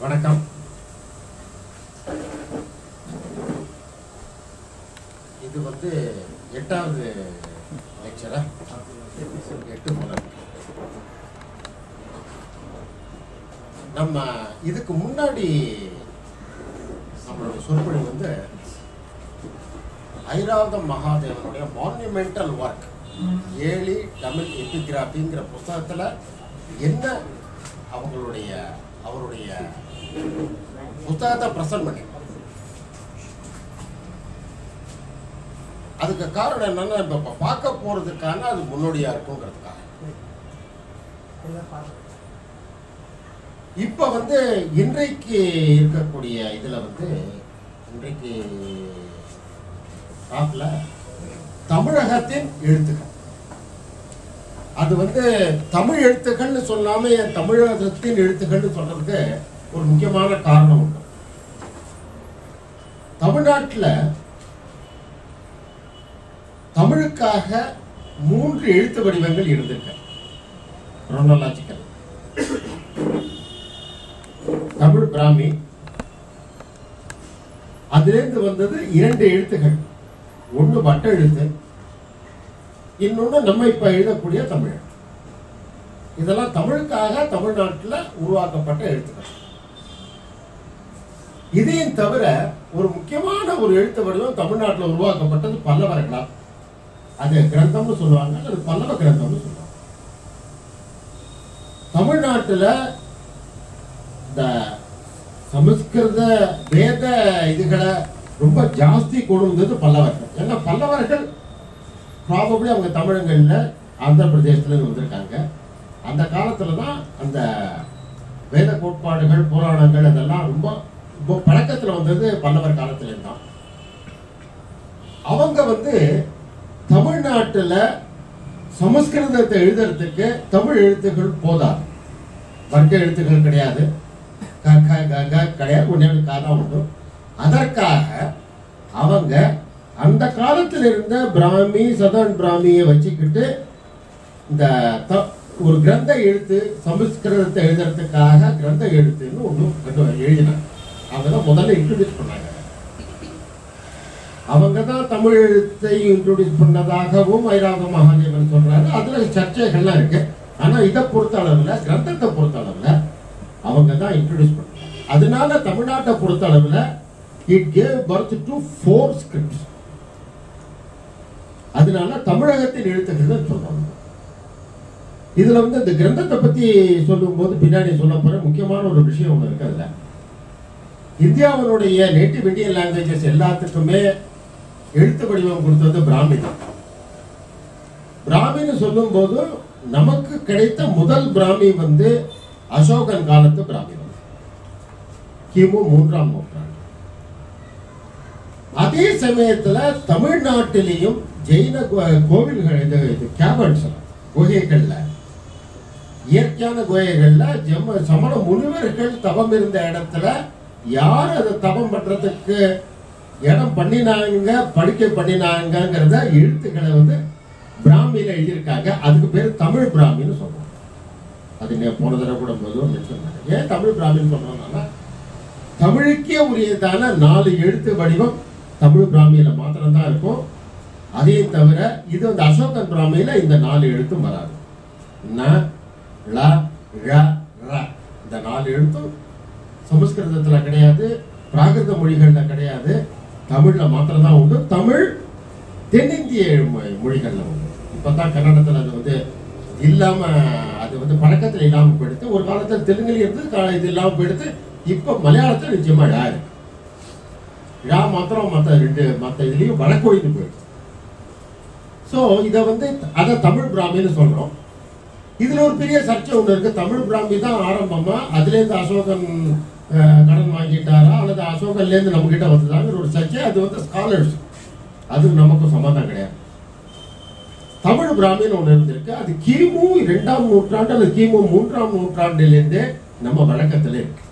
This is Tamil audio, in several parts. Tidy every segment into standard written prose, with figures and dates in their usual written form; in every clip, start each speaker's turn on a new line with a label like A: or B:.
A: வணக்கம். இது வந்து 8வது லெக்சரா 8 போல. நம்ம இதுக்கு முன்னாடி நம்மளுடைய சொற்பொழிவு வந்து Airavata மகாதேவனுடைய monumental work Eli Tamil எபிகிராபிங்கிற புத்தகத்தில் என்ன அவருடைய புத்தகத்தை பிரசன்ட் பண்ணி, அதுக்கு காரணம் என்னன்னா இப்ப பார்க்க போறதுக்கான அது முன்னோடியா இருக்குங்கிறதுக்காக. இப்ப வந்து இன்றைக்கு இருக்கக்கூடிய இதுல வந்து இன்றைக்கு டாப்ல தமிழகத்தின் எழுத்துக்கள், அது வந்து தமிழ் எழுத்துக்கள்னு சொல்லாம தமிழகத்தின் எழுத்துக்கள்னு சொல்றதுக்கு ஒரு முக்கியமான காரணம் உண்டு. தமிழ்நாட்டில் தமிழுக்காக 3 எழுத்து வடிவங்கள் இருந்திருக்கு. குரோனாலஜிக்கல் தமிழ் பிராமி, அதிலிருந்து வந்தது 2 எழுத்துகள், ஒன்று வட்ட எழுத்து, இன்னொன்று நம்ம இப்ப எழுதக்கூடிய தமிழ். இதெல்லாம் தமிழுக்காக தமிழ்நாட்டில் உருவாக்கப்பட்ட எழுத்துக்கள். இதையும் தவிர ஒரு முக்கியமான ஒரு எழுத்து வடிவம் தமிழ்நாட்டில் உருவாக்கப்பட்டது பல்லவர்களால். அது கிரந்தம்னு சொல்லுவாங்க, அது பல்லவ கிரந்தம்னு சொல்லுவாங்க. தமிழ்நாட்டில் இந்த சமஸ்கிருத வேத இதுகளை ரொம்ப ஜாஸ்தி கொண்டு வந்தது பல்லவர்கள். ஏன்னா பல்லவர்கள் ப்ராபப்ளி அவங்க தமிழங்கள்ல ஆந்திர பிரதேசத்துல வந்திருக்காங்க. அந்த காலத்துல தான் அந்த வேத கோட்பாடுகள் புராணங்கள் அதெல்லாம் ரொம்ப ரொம்ப பழக்கத்துல வந்தது பல்லவர் காலத்துல தான். அவங்க வந்து தமிழ்நாட்டுல சமஸ்கிருதத்தை எழுதுறதுக்கு தமிழ் எழுத்துக்கள் போதாது, வர்க்க எழுத்துக்கள் கிடையாது, கிடையாது, ஒன்னே காரணம் உண்டு. அதற்காக அவங்க அந்த காலத்தில் இருந்த பிராமி சதர்ன் பிராமியை வச்சுக்கிட்டு இந்த ஒரு கிரந்த எழுத்து சமஸ்கிருதத்தை எழுதுறதுக்காக கிரந்த எழுத்துன்னு ஒன்று எழுதினாங்க. அவங்க தான் முதல்ல இன்ட்ரோடியூஸ் பண்ணாங்க. அவங்க தான் தமிழ் எழுத்தை இன்ட்ரோடியூஸ் பண்ணதாகவும் ஐராவத மகாதேவன் சொல்றாரு. அதுல சர்ச்சைகள்லாம் இருக்கு. ஆனா இதை பொறுத்த அளவுல, கிரந்தத்தை பொறுத்த அளவுல அவங்க தான் இன்ட்ரோடியூஸ் பண்ணாங்க. அதனால தமிழ்நாட்டை பொறுத்த அளவுல it gave birth to 4 scripts. அதனால தமிழகத்தின் எழுத்துக்கள் சொல்றாங்க. இதுல வந்து இந்த கிரந்தத்தை பத்தி சொல்லும் போது பின்னாடி சொல்ல போற முக்கியமான ஒரு விஷயம் ஒண்ணு இருக்கு. அதுல இந்தியாவினுடைய நேட்டிவ் இந்தியன் லாங்குவேஜஸ் எல்லாத்துக்குமே எழுத்து வடிவம் கொடுத்தது பிராமி தான். பிராமின்னு சொல்லும் போது நமக்கு கிடைத்த முதல் பிராமி வந்து அசோகன் காலத்து பிராமி தான், கிமு 3ஆம் நூற்றாண்டு. அதே சமயத்துல தமிழ்நாட்டிலையும் ஜெயின கோவில்கள், கேபன்ஸ், குகைகள்ல, இயற்கையான குகைகள்ல சமண முனிவர்கள் தவம் இருந்த இடத்துல யார் அதை தவம் பண்றதுக்கு இடம் பண்ணினாங்க, படுக்கை பண்ணினாங்கிறத எழுத்துக்களை வந்து பிராமியில எழுதியிருக்காங்க. அதுக்கு பேர் தமிழ் பிராமின்னு சொல்றாங்க. அது போன தடவை கூட சொன்னாங்க. ஏன் தமிழ் பிராமின்னு சொல்றோம்னா தமிழுக்கே உரியதான 4 எழுத்து வடிவம் தமிழ் பிராமியில மாத்திரம்தான் இருக்கும். அதே தவிர இது வந்து அசோகன் பிராமியில இந்த 4 எழுத்தும் வராது. ந, ல, ழ, ர, இந்த 4 எழுத்தும் சமஸ்கிருதத்துல கிடையாது, பிராகிருத மொழிகள்ல கிடையாது, தமிழ்ல மாத்திரம்தான் உண்டு. தமிழ் தென்னிந்திய மொழிகள்ல உண்டு. இப்பதான் கன்னடத்துல அது வந்து இல்லாம, அது வந்து பழக்கத்துல இல்லாம போயிடுத்து. ஒரு காலத்துல தெலுங்குல இருந்து இது இல்லாம போயிடுத்து. இப்ப மலையாளத்துல நிச்சயமா ழா இருக்கு. ழா மாத்திரம் மற்ற இதுலயும் வழக்கொழிந்து போயிடுச்சு. ஸோ இதை வந்து அதை தமிழ் பிராமின்னு சொல்றோம். இதுல ஒரு பெரிய சர்ச்சை ஒன்று இருக்கு. தமிழ் பிராமி தான் ஆரம்பமா, அதுலேருந்து அசோகன் கடன் வாங்கிட்டாரா அல்லது அசோகன்லேருந்து நம்ம கிட்ட வந்ததாங்கிற ஒரு சர்ச்சை. அது வந்து ஸ்காலர்ஸ், அது நமக்கும் சம்மந்தம் கிடையாது. தமிழ் பிராமின்னு ஒன்று இருந்திருக்கு. அது கிமு 2ஆம் நூற்றாண்டு அல்லது கிமு 3ஆம் நூற்றாண்டிலிருந்தே நம்ம வழக்கத்தில் இருக்கு.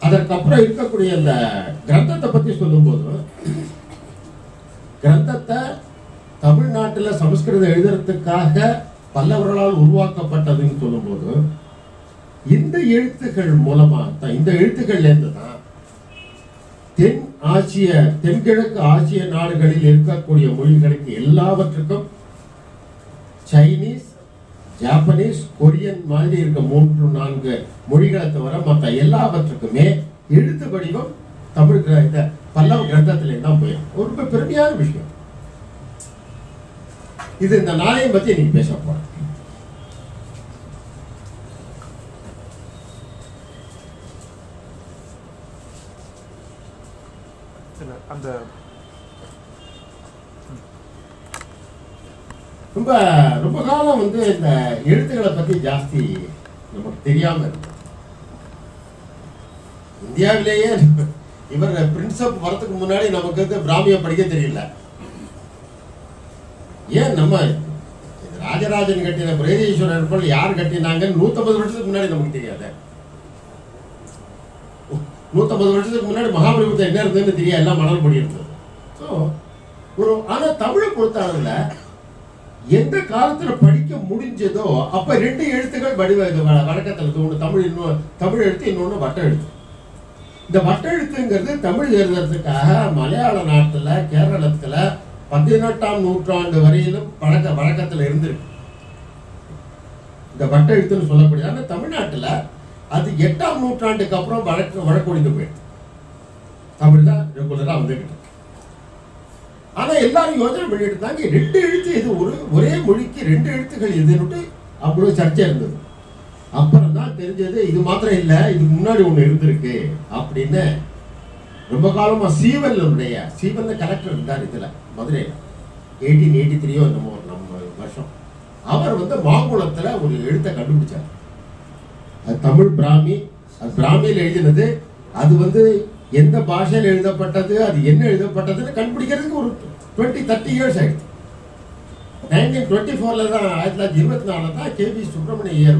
A: அதற்கப்புறம் இருக்கக்கூடிய அந்த கிரந்தத்தை பத்தி சொல்லும் போது, கிரந்தத்தை தமிழ்நாட்டில் சமஸ்கிருதம் எழுதுறதுக்காக பல்லவர்களால் உருவாக்கப்பட்டதுன்னு சொல்லும்போது இந்த எழுத்துக்கள் மூலமா தான், இந்த எழுத்துக்கள்ல இருந்து தான் தென்கிழக்கு ஆசிய நாடுகளில் இருக்கக்கூடிய மொழிகளுக்கு எல்லாவற்றுக்கும் சைனீஸ், ஜாப்பனீஸ், கொரியன் மாதிரி இருக்க 3-4 மொழிகளை தவிர மற்ற எல்லாவற்றுக்குமே எழுத்து வடிவம் தமிழ் இந்த பல்லவ கிரந்தத்திலே தான் போயிடும். ரொம்ப பெருமையான விஷயம் இது. இந்த நாளையும் பத்தி நீங்க பேச போறேன்.
B: அந்த
A: ரொம்ப ரொம்ப காலம் இந்த எழுத்துக்களை பத்தி ஜாஸ்தி நமக்கு தெரியாம இருக்கு. இந்தியாவிலேயே இவர் பிரின்சப் வரதுக்கு முன்னாடி நமக்கு பிராமிய படிக்க தெரியல. ஏன் நம்ம ராஜராஜன் கட்டின பிரகதீஸ்வரர் யார் கட்டினாங்கன்னு 150 வருஷத்துக்கு முன்னாடி நமக்கு தெரியாது. 150 வருஷத்துக்கு முன்னாடி மகாபலிபுரத்தில் என்ன இருந்ததுன்னு தெரியாது, எல்லாம் மணல் படி இருந்தது. ஸோ ஆனா தமிழை பொறுத்தளவுல எந்த காலத்துல படிக்க முடிஞ்சதோ அப்ப 2 எழுத்துக்கள் வழக்கத்தில் ஒன்று தமிழ் எழுத்து, இன்னொன்னு வட்ட எழுத்து. இந்த வட்ட எழுத்துங்கிறது தமிழ் எழுதுறதுக்காக மலையாள நாட்டுல, கேரளத்துல 18ஆம் நூற்றாண்டு வரையிலும் வழக்கத்துல இருந்திருக்கு இந்த வட்ட எழுத்துன்னு சொல்லக்கூடிய. ஆனா தமிழ்நாட்டுல அது 8ஆம் நூற்றாண்டுக்கு அப்புறம் வழக்கொழிந்து போயிடுது. தமிழ் தான் ரெகுலரா வந்துகிட்டு. ஆனா எல்லாரும் யோசனை பண்ணிட்டு இருந்தாங்க 2 எழுத்து இது, ஒரே மொழிக்கு 2 எழுத்துக்கள் எதுன்னு அவ்வளவு சர்ச்சை இருந்தது. அப்புறம் தான் தெரிஞ்சது இது மாத்திரம் இல்ல, இதுக்கு முன்னாடி ஒண்ணு இருந்திருக்கு அப்படின்னு. ரொம்ப காலமா சீவன் கலெக்டர் இருந்தார் இதுல மதுரையில 1883 நம்ம வருஷம். அவர் மாங்குளத்துல ஒரு எழுத்தை கண்டுபிடிச்சார். அது தமிழ் பிராமி. அது பிராமியில் எழுதினது. அது எந்த பாஷையில் எழுதப்பட்டது, அது என்ன எழுதப்பட்டதுன்னு கண்டுபிடிக்கிறதுக்கு ஒரு 20-30 இயர்ஸ் ஆயிடுச்சு. 1924 தான், 1924 தான் கேபி சுப்பிரமணிய ஐயர்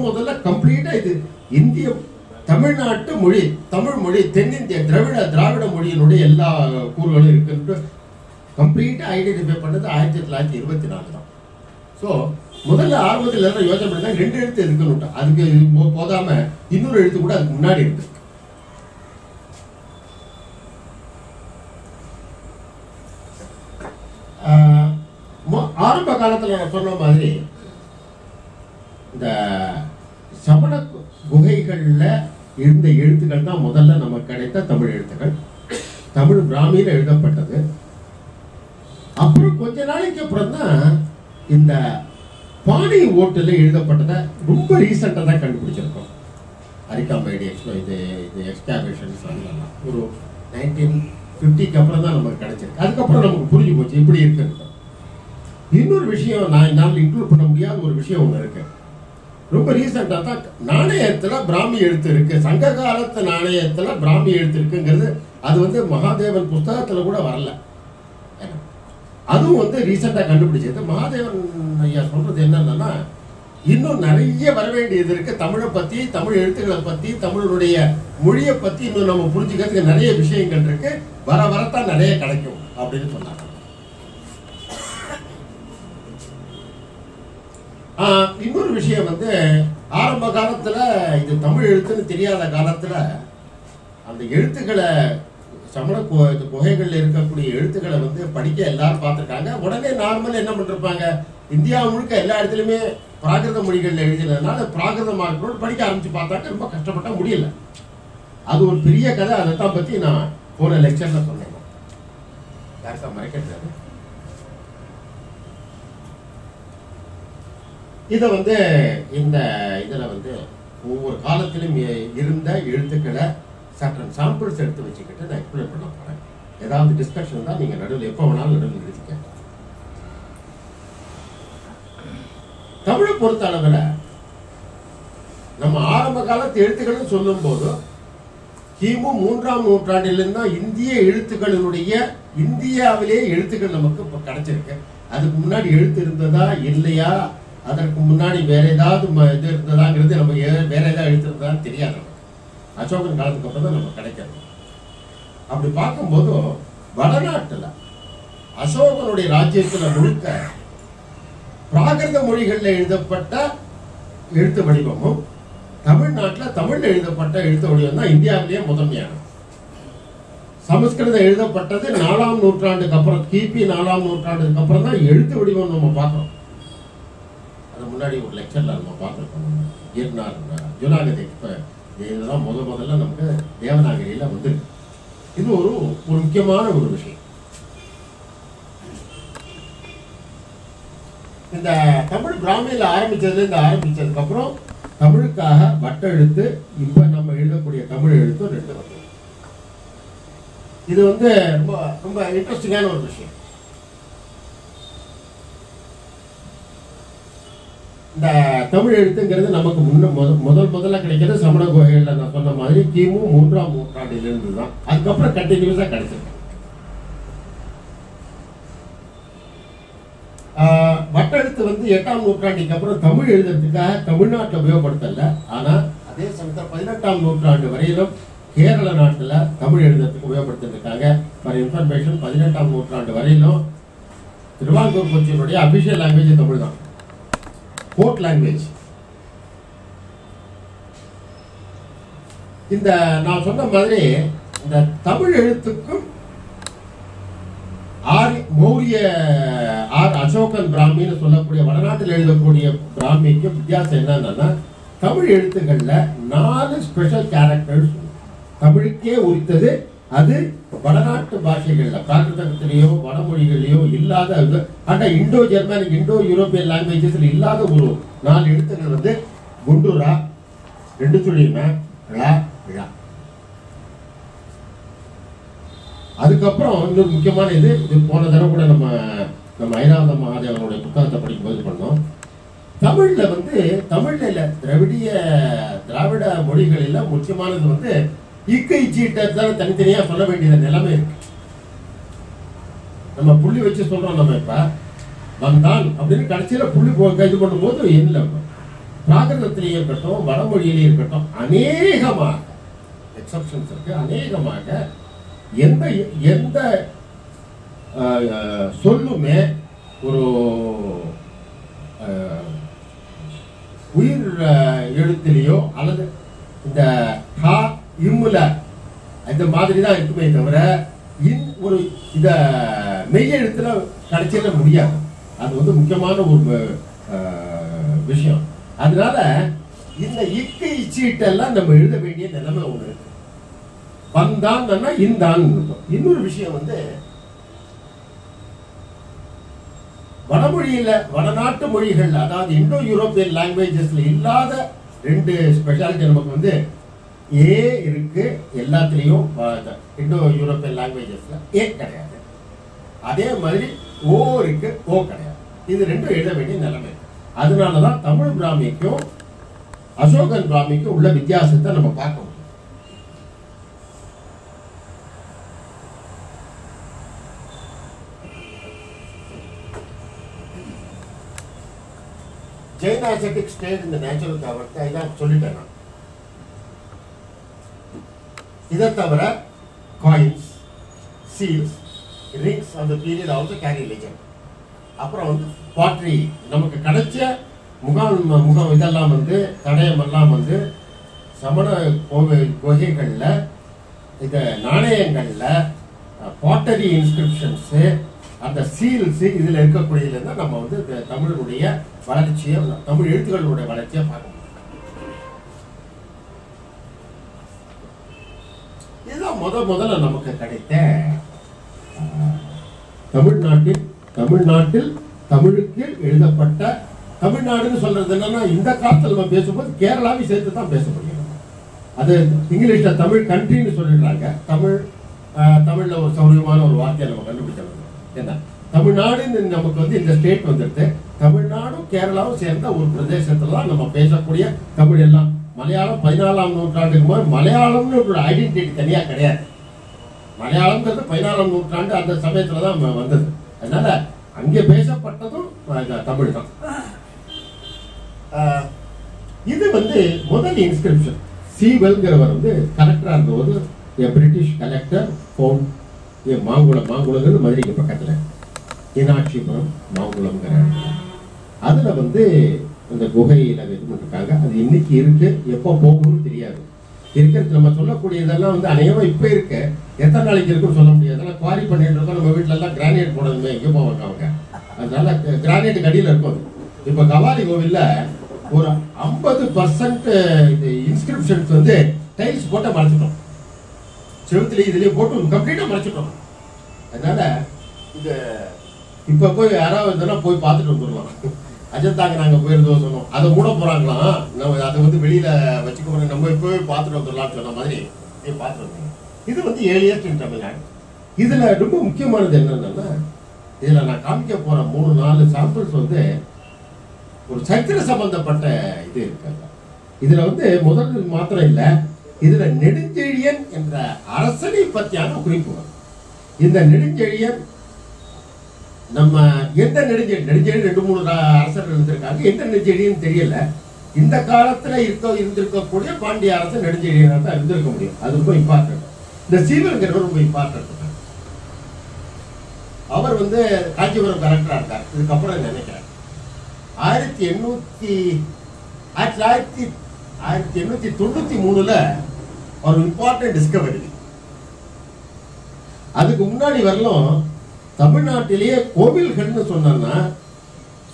A: முதல்ல கம்ப்ளீட்டா இது இந்திய தமிழ்நாட்டு மொழி, தமிழ் மொழி, தென்னிந்திய திராவிட மொழியினுடைய எல்லா கூறுகளும் இருக்குன்னு கம்ப்ளீட்டா ஐடென்டிஃபை பண்ணது 1924 தான். ஸோ முதல்ல ஆரம்பத்தில் எல்லாம் யோசனை பண்ணா 2 எழுத்து இருக்குன்னு, அதுக்கு போதாம இன்னொரு எழுத்து கூட அதுக்கு முன்னாடி இருக்கு. ஆரம்ப காலத்துல நான் சொன்ன மாதிரி இந்த சமண குகைகள்ல இருந்த எழுத்துக்கள் தான் முதல்ல நமக்கு கிடைத்த தமிழ் எழுத்துக்கள். தமிழ் பிராமியில எழுதப்பட்டது. அப்புறம் கொஞ்ச நாளைக்கு அப்புறம் தான் இந்த பாணி ஓட்டுல எழுதப்பட்டதை ரொம்ப ரீசெண்டா தான் கண்டுபிடிச்சிருக்கோம். அரிக்காம்பேடி இது எக்ஸ்காவேஷன்ஸ் ஒரு 1950க்கு அப்புறம் தான் நமக்கு கிடைச்சிருக்கு. அதுக்கப்புறம் நமக்கு புரிஞ்சு போச்சு இப்படி இருக்கு. இன்னொரு விஷயம் என்னால் இன்க்ளூட் பண்ண முடியாத ஒரு விஷயம் ஒன்று இருக்கு. ரொம்ப ரீசெண்டா தான் நாணயத்துல பிராமி எழுத்து இருக்கு. சங்க காலத்து நாணயத்துல பிராமி எழுத்து இருக்குங்கிறது அது மகாதேவன் புஸ்தகத்துல கூட வரல. அதுவும் ரீசெண்டா கண்டுபிடிச்சது. மகாதேவன் ஐயா சொல்றது என்னன்னா, இன்னும் நிறைய வர வேண்டியது இருக்கு. தமிழை பத்தி, தமிழ் எழுத்துக்களை பத்தி, தமிழுடைய மொழியை பத்தி இன்னும் நம்ம புரிஞ்சுக்கிறதுக்கு நிறைய விஷயங்கள் இருக்கு. வரத்தான் நிறைய கிடைக்கும் அப்படின்னு சொன்னாங்க. இன்னொரு விஷயம் ஆரம்ப காலத்துல இது தமிழ் எழுத்துன்னு தெரியாத காலத்துல அந்த எழுத்துக்களை சமண குகைகள்ல இருக்கக்கூடிய எழுத்துக்களை படிக்க எல்லாரும் பார்த்திருக்காங்க. உடனே நார்மல் என்ன பண்ணிருப்பாங்க, இந்தியா முழுக்க எல்லா இடத்துலயுமே பிராகிருத மொழிகள்ல எழுதினதுனால பிராகிருதமா இருக்கணும் படிக்க ஆரம்பிச்சு பார்த்தாக்க ரொம்ப கஷ்டப்பட்டா முடியல. அது ஒரு பெரிய கதை. அதைத்தான் பத்தி நான் போன லெக்சர்ல சொன்னேன். யாருக்கா மறைக்கிறது இதை இந்த இதுல ஒவ்வொரு காலத்திலும் இருந்த எழுத்துக்களை சட்டன் சாம்பிள்ஸ் எடுத்து வச்சுக்கிட்டு நான் எக்ஸ்பிளைன் பண்ண போறேன். ஏதாவது டிஸ்கஷன் தான் நீங்க நடுவில் எப்போ வேணாலும் நடுவில் எழுதிக்க. தமிழை பொறுத்த அளவில் நம்ம ஆரம்ப காலத்து எழுத்துக்கள் சொல்லும் போது கிமு 3ஆம் நூற்றாண்டிலிருந்து தான் இந்திய எழுத்துக்களினுடைய இந்தியாவிலே எழுத்துக்கள் நமக்கு இப்போ கிடைச்சிருக்கு. அதுக்கு முன்னாடி எழுத்து இருந்ததா இல்லையா, அதற்கு முன்னாடி வேற ஏதாவது இது இருந்ததாங்கிறது நம்ம வேற ஏதாவது எழுத்து இருந்ததான்னு தெரியாது. அசோகன் காலத்துக்கு அப்புறம் தான் நம்ம கிடைக்கிறது. அப்படி பார்க்கும்போது வடநாட்டுல அசோகனுடைய ராஜ்யத்துல முழுக்க பிராகிருத மொழிகள்ல எழுதப்பட்ட எழுத்து வடிவமும் தமிழ்நாட்டில் தமிழ்ல எழுதப்பட்ட எழுத்து வடிவம் தான் இந்தியாவிலேயே முதன்மையானது. சமஸ்கிருதம் எழுதப்பட்டது 4ஆம் நூற்றாண்டுக்கு அப்புறம், கிபி 4ஆம் நூற்றாண்டுக்கு அப்புறம் தான் எழுத்து வடிவம் நம்ம பார்க்கிறோம். அது முன்னாடி ஒரு லெக்சர்ல நம்ம பார்த்துருக்கோம். ஜுனாகதி இதெல்லாம் முதல்ல நமக்கு தேவநாகரியில வந்து இது ஒரு முக்கியமான ஒரு விஷயம். இந்த தமிழ் பிராமியில ஆரம்பிச்சதுக்கு அப்புறம் தமிழுக்காக வட்ட எழுத்து, இப்ப நம்ம எழுதக்கூடிய தமிழ் எழுத்து 2 வந்து இது வந்து ரொம்ப ரொம்ப இன்ட்ரெஸ்டிங்கான ஒரு விஷயம். இந்த தமிழ் எழுத்துங்கிறது நமக்கு முதல்ல கிடைக்கிறது சமண குகைகள்ல நான் சொன்ன மாதிரி கிமு 3ஆம் நூற்றாண்டிலிருந்து தான். அதுக்கப்புறம் கண்டினியூஸா கிடைச்சிருக்கு. வட்டெழுத்து வந்து 8ஆம் நூற்றாண்டுக்கு அப்புறம் தமிழ் எழுதுறதுக்காக தமிழ்நாட்டில் உபயோகப்படுத்தல. ஆனா அதே சமயத்தில் 18ஆம் நூற்றாண்டு வரையிலும் கேரள நாட்டுல தமிழ் எழுதுறதுக்கு உபயோகப்படுத்திருக்காங்க. ஃபார் இன்ஃபர்மேஷன், 18ஆம் நூற்றாண்டு வரையிலும் திருவாங்கூர் கொச்சியினுடைய அபிஷியல் லாங்குவேஜ் தமிழ் தான், கோர்ட் லாங்குவேஜ். இந்த நான் சொன்ன மாதிரி இந்த தமிழ் எழுத்துக்கும் மௌரிய அசோகன் பிராமின்னு சொல்லக்கூடிய வடநாட்டில் எழுதக்கூடிய பிராமிக்கும் வித்தியாசம் என்னன்னா, தமிழ் எழுத்துக்கள்ல 4 ஸ்பெஷல் கேரக்டர்ஸ் தமிழுக்கே உரித்தது. அது வடநாட்டு பாஷைகள்ல பிராகிருதத்திலேயோ வடமொழிகளிலேயோ இல்லாத, இண்டோ ஜெர்மனிக் இண்டோ யூரோப்பியன் லாங்குவேஜஸ்ல இல்லாத ஒரு 4 எழுத்துக்கள் வந்து குண்டுரா, 2 சுழிம, ழ, ழ. அதுக்கப்புறம் இன்னொரு முக்கியமான இது போன தடவை கூட நம்ம ஐராவத மகாதேவனுடைய புத்தகத்தை படிக்கும்போது பண்ணோம். தமிழ்ல வந்து தமிழ்ல திராவிட மொழிகளில் முக்கியமானது வந்து இக்கை சீட்டை தனித்தனியா சொல்ல வேண்டிய நிலைமை இருக்கு. நம்ம புள்ளி வச்சு சொல்றோம். நம்ம இப்ப வந்தான் அப்படின்னு கடைசியில புள்ளி இது பண்ணும் போது என்ன பிராகிருதத்திலேயே இருக்கட்டும் வடமொழியிலேயே இருக்கட்டும் அநேகமாக எக்ஸப்ஷன்ஸ் இருக்கு. அநேகமாக எந்த சொல்லுமே ஒரு உயிர் எழுத்திலேயோ அல்லது இந்த ஹா இம்முல இந்த மாதிரி தான் இருக்குமே தவிர ஒரு இத மெய் எழுத்துல கிடைச்சிட முடியாது. அது வந்து முக்கியமான ஒரு விஷயம். அதனால இந்த இக்கை சீட்டெல்லாம் நம்ம எழுத வேண்டிய நிலைமை ஒண்ணு இருக்கு. வந்தான் இந்தான். இன்னொரு விஷயம் வந்து வடமொழியில வடநாட்டு மொழிகள் அதாவது இண்டோ யூரோப்பியன் லாங்குவேஜஸ்ல இல்லாத 2 ஸ்பெஷாலிட்டி நமக்கு வந்து ஏ இருக்கு. எல்லாத்திலையும் இண்டோ யூரோப்பியன் லாங்குவேஜஸ்ல ஏ கிடையாது. அதே மாதிரி ஓ இருக்கு, ஓ கிடையாது. இது 2 எழுத வேண்டிய நிலைமை. அதனாலதான் தமிழ் பிராமிக்கும் அசோகன் பிராமிக்கும் உள்ள வித்தியாசத்தை நம்ம பார்க்க முடியும். Jain ascetic stayed in the natural cover. இதான் சொல்லிட்டேன் நான். இதை தவிர coins, seals, rings of the period also carry legend. அப்புறம் வந்து pottery நமக்கு கிடைச்ச முகம் இதெல்லாம் வந்து தடயமெல்லாம் வந்து சமண குகைகள்ல இந்த நாணயங்கள்ல பாட்டரி இன்ஸ்கிரிப்ஷன்ஸ் அந்த சீல்ஸ் இதுல இருக்கக்கூடியதுல இருந்தா நம்ம வந்து தமிழுடைய வளர்ச்சியை தமிழ் எழுத்துக்களுடைய வளர்ச்சியை பார்க்க முடியும். இதுதான் முதல்ல நமக்கு கிடைத்த தமிழ்நாட்டில் தமிழுக்கு எழுதப்பட்ட தமிழ்நாடுன்னு சொல்றது என்னன்னா இந்த காலத்துல நம்ம பேசும்போது கேரளாவை சேர்த்து தான் பேச முடியும். அது இங்கிலீஷ்ல தமிழ் கண்ட்ரின்னு சொல்லிடுறாங்க. தமிழ்ல ஒரு சௌரியமான ஒரு வார்த்தையை நம்ம கண்டுபிடிச்சோம். என்ன தமிழ்நாடுன்னு நமக்கு வந்து இந்த ஸ்டேட் வந்துடுது. தமிழ்நாடும் கேரளாவும் சேர்ந்த ஒரு பிரதேசத்துல நம்ம பேசக்கூடிய தமிழ் எல்லாம். மலையாளம் 14ஆம் நூற்றாண்டுக்கு போது மலையாளம்னு ஒரு ஐடென்டிட்டி தனியா கிடையாது. மலையாளம்ங்கிறது 14ஆம் நூற்றாண்டு அந்த சமயத்துலதான் வந்தது. அதனால அங்கே பேசப்பட்டதும் தமிழ் தான். இது வந்து முதல் இன்ஸ்கிரிப்ஷன். சீவல்ங்கிறவர் வந்து கலெக்டரா இருந்தபோது பிரிட்டிஷ் கலெக்டர் மாங்குளம் மதுரைக்கு பக்கத்துல மீனாட்சிபுரம் மாங்குளம்ங்கிற அதுல வந்து அந்த குகையில இது பண்ணிருக்காங்க. அது இன்னைக்கு இருக்கு, எப்போ போகும்னு தெரியாது. இருக்கிறது நம்ம சொல்லக்கூடியதெல்லாம் வந்து அநேகமா இப்ப இருக்கு, எத்தனை நாளைக்கு இருக்குன்னு சொல்ல முடியாது. அதெல்லாம் குவாரி பண்ணிட்டு இருக்கோம். நம்ம வீட்டுல எல்லாம் கிரானைட் போடணுமே, எங்கே போவாங்க அவங்க, அதனால கிரானைட் கடியில இருக்கும். இப்ப கபாலி கோவில்ல ஒரு 50% இது இன்ஸ்கிரிப்ஷன்ஸ் வந்து டைல்ஸ் போட்டு மறைச்சிட்டோம், செவத்துலயும் இதுலயும் போட்டு கம்ப்ளீட்டா மறைச்சிட்டோம். அதனால இந்த இப்ப போய் யாராவது போய் பார்த்துட்டு வந்துடலாம். அஜந்தாங்க நாங்க போயிருந்தோம் சொன்னோம், அதை மூட போறாங்களாம், நம்ம அதை வந்து வெளியில வச்சுக்க போறோம், நம்ம போய் பார்த்துட்டு வந்துடலாம்னு சொன்ன மாதிரி பார்த்துட்டு வந்தோம். இது வந்து ஏர்லியஸ்ட் இன் தமிழ்நாடு. இதுல ரொம்ப முக்கியமானது என்னன்னா, இதுல நான் காமிக்க போற 3-4 சாம்பிள்ஸ் வந்து ஒரு சரித்திர சம்பந்தப்பட்ட இது இருக்காங்க. இதுல வந்து முதல் மாத்திரம் இல்ல, இதுல நெடுஞ்செழியன் என்ற அரசனை பற்றியான குறிப்புகள். இந்த நெடுஞ்செழியன் நம்ம எந்த நெடுஞ்செழியன் 2-3 அரசர்கள் இருந்திருக்காங்க, எந்த நெடுஞ்செழியன் தெரியல. இந்த காலத்துல இருந்திருக்கக்கூடிய பாண்டிய அரசன் நெடுஞ்செழியனாக தான் இருந்திருக்க முடியும். அது ரொம்ப இம்பார்ட்டன்ட். இந்த சீவல்ங்கிறவர் ரொம்ப இம்பார்ட்டன்ட். அவர் வந்து காஞ்சிபுரம் கலெக்டரா இருக்கார். இதுக்கப்புறம் நினைக்கிறேன் 1893 ஒரு இம்பார்ட்டன்ட் டிஸ்கவரி. அதுக்கு முன்னாடி வரலும் தமிழ்நாட்டிலேயே கோவில்கள்னு சொன்னா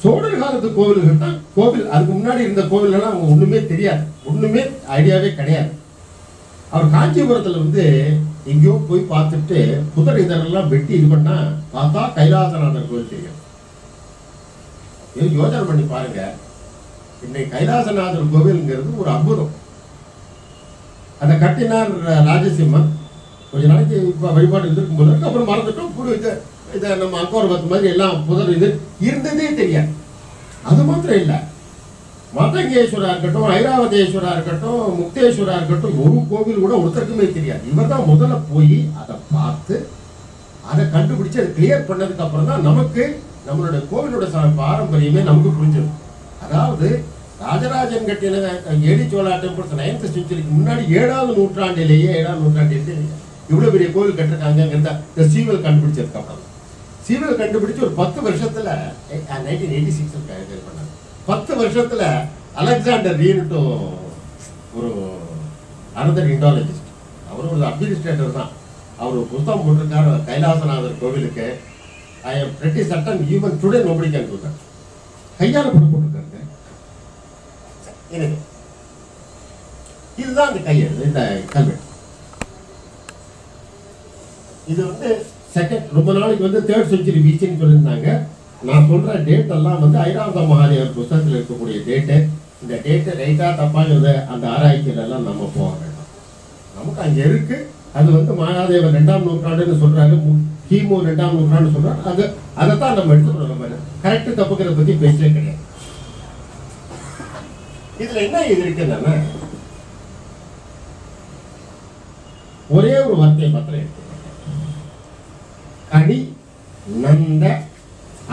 A: சோழர் காலத்து கோவில்கள் தான் கோவில். அதுக்கு முன்னாடி இருந்த கோவில் அவங்க ஒண்ணுமே தெரியாது, ஒண்ணுமே ஐடியாவே கிடையாது. அவர் காஞ்சிபுரத்துல வந்து எங்கேயோ போய் பார்த்துட்டு புதர் இதெல்லாம் வெட்டி இது பண்ணா பார்த்தா கைலாசநாதர் கோவில் தெரியும். யோசனை பண்ணி பாருங்க, இன்னைக்கு கைலாசநாதர் கோவில்ங்கிறது ஒரு அற்புதம். அதை கட்டினார் ராஜசிம்மன். கொஞ்ச நாளைக்கு வழிபாடு இருந்திருக்கும் போது அப்புறம் மறந்துட்டோம். இதை நம்ம அங்கோர் பத்து மாதிரி எல்லாம் புதர் இது இருந்ததே தெரியாது. அது மாத்திரம் இல்லை, மதங்கேஸ்வரா இருக்கட்டும், ஐராவதேஸ்வரா இருக்கட்டும், முக்தேஸ்வரா இருக்கட்டும், ஒரு கோவில் கூட ஒருத்தருக்குமே தெரியாது. இவர் தான் முதல்ல போய் அதை பார்த்து அதை கண்டுபிடிச்சு அதை கிளியர் பண்ணதுக்கு அப்புறம் தான் நமக்கு நம்மளுடைய கோவிலோட பாரம்பரியமே நமக்கு புரிஞ்சது. அதாவது ராஜராஜன் கட்டின ஏடி சோழா டெம்பிள்ஸ் 9th செஞ்சுரிக்கு முன்னாடி 7ஆம் நூற்றாண்டிலேயே இவ்வளவு பெரிய கோவில் கட்டிருக்காங்கிறத இந்த சீவல் கண்டுபிடிச்சதுக்கு அப்புறம், சீவல் கண்டுபிடிச்சு ஒரு 10 வருஷத்துல 1986 பண்ணாங்க. 10 வருஷத்துல அலெக்சாண்டர் ரீன்ட்டு ஒரு அனதர் இண்டாலஜிஸ்ட், அவர் ஒரு அட்மினிஸ்ட்ரேட்டர் தான், அவர் ஒரு புத்தகம் போட்டிருக்காரு கைலாசநாதர் கோவிலுக்கு. I am pretty certain even today nobody can do that. கையால போட்டிருக்காங்க. இதுதான் அந்த கையெழு, இந்த கல்வெட்டு. இது வந்து செகண்ட், ரொம்ப நாளைக்கு வந்து 3rd century BC-ன்னு சொல்லியிருந்தாங்க. நான் சொல்ற டேட் எல்லாம் வந்து ஐராவத மகாதேவர் புத்தகத்தில் இருக்கக்கூடிய டேட்டு. இந்த டேட்டு ரைட்டா தப்பாங்கிறத அந்த ஆராய்ச்சியில எல்லாம் நம்ம போக வேண்டாம். நமக்கு அங்க இருக்கு. அது வந்து மகாதேவர் 2ஆம் நூற்றாண்டுன்னு சொல்றாரு, கிமு 2ஆம் நூற்றாண்டு சொல்றாரு. அதைத்தான் நம்ம எடுத்துக்கிறோம். நம்ம கரெக்ட் தப்புக்கிறத பத்தி பேசவே கிடையாது. இதுல என்ன இது இருக்குன்னா, ஒரே ஒரு வார்த்தையை மாத்திரம் இருக்கு, கனி நந்த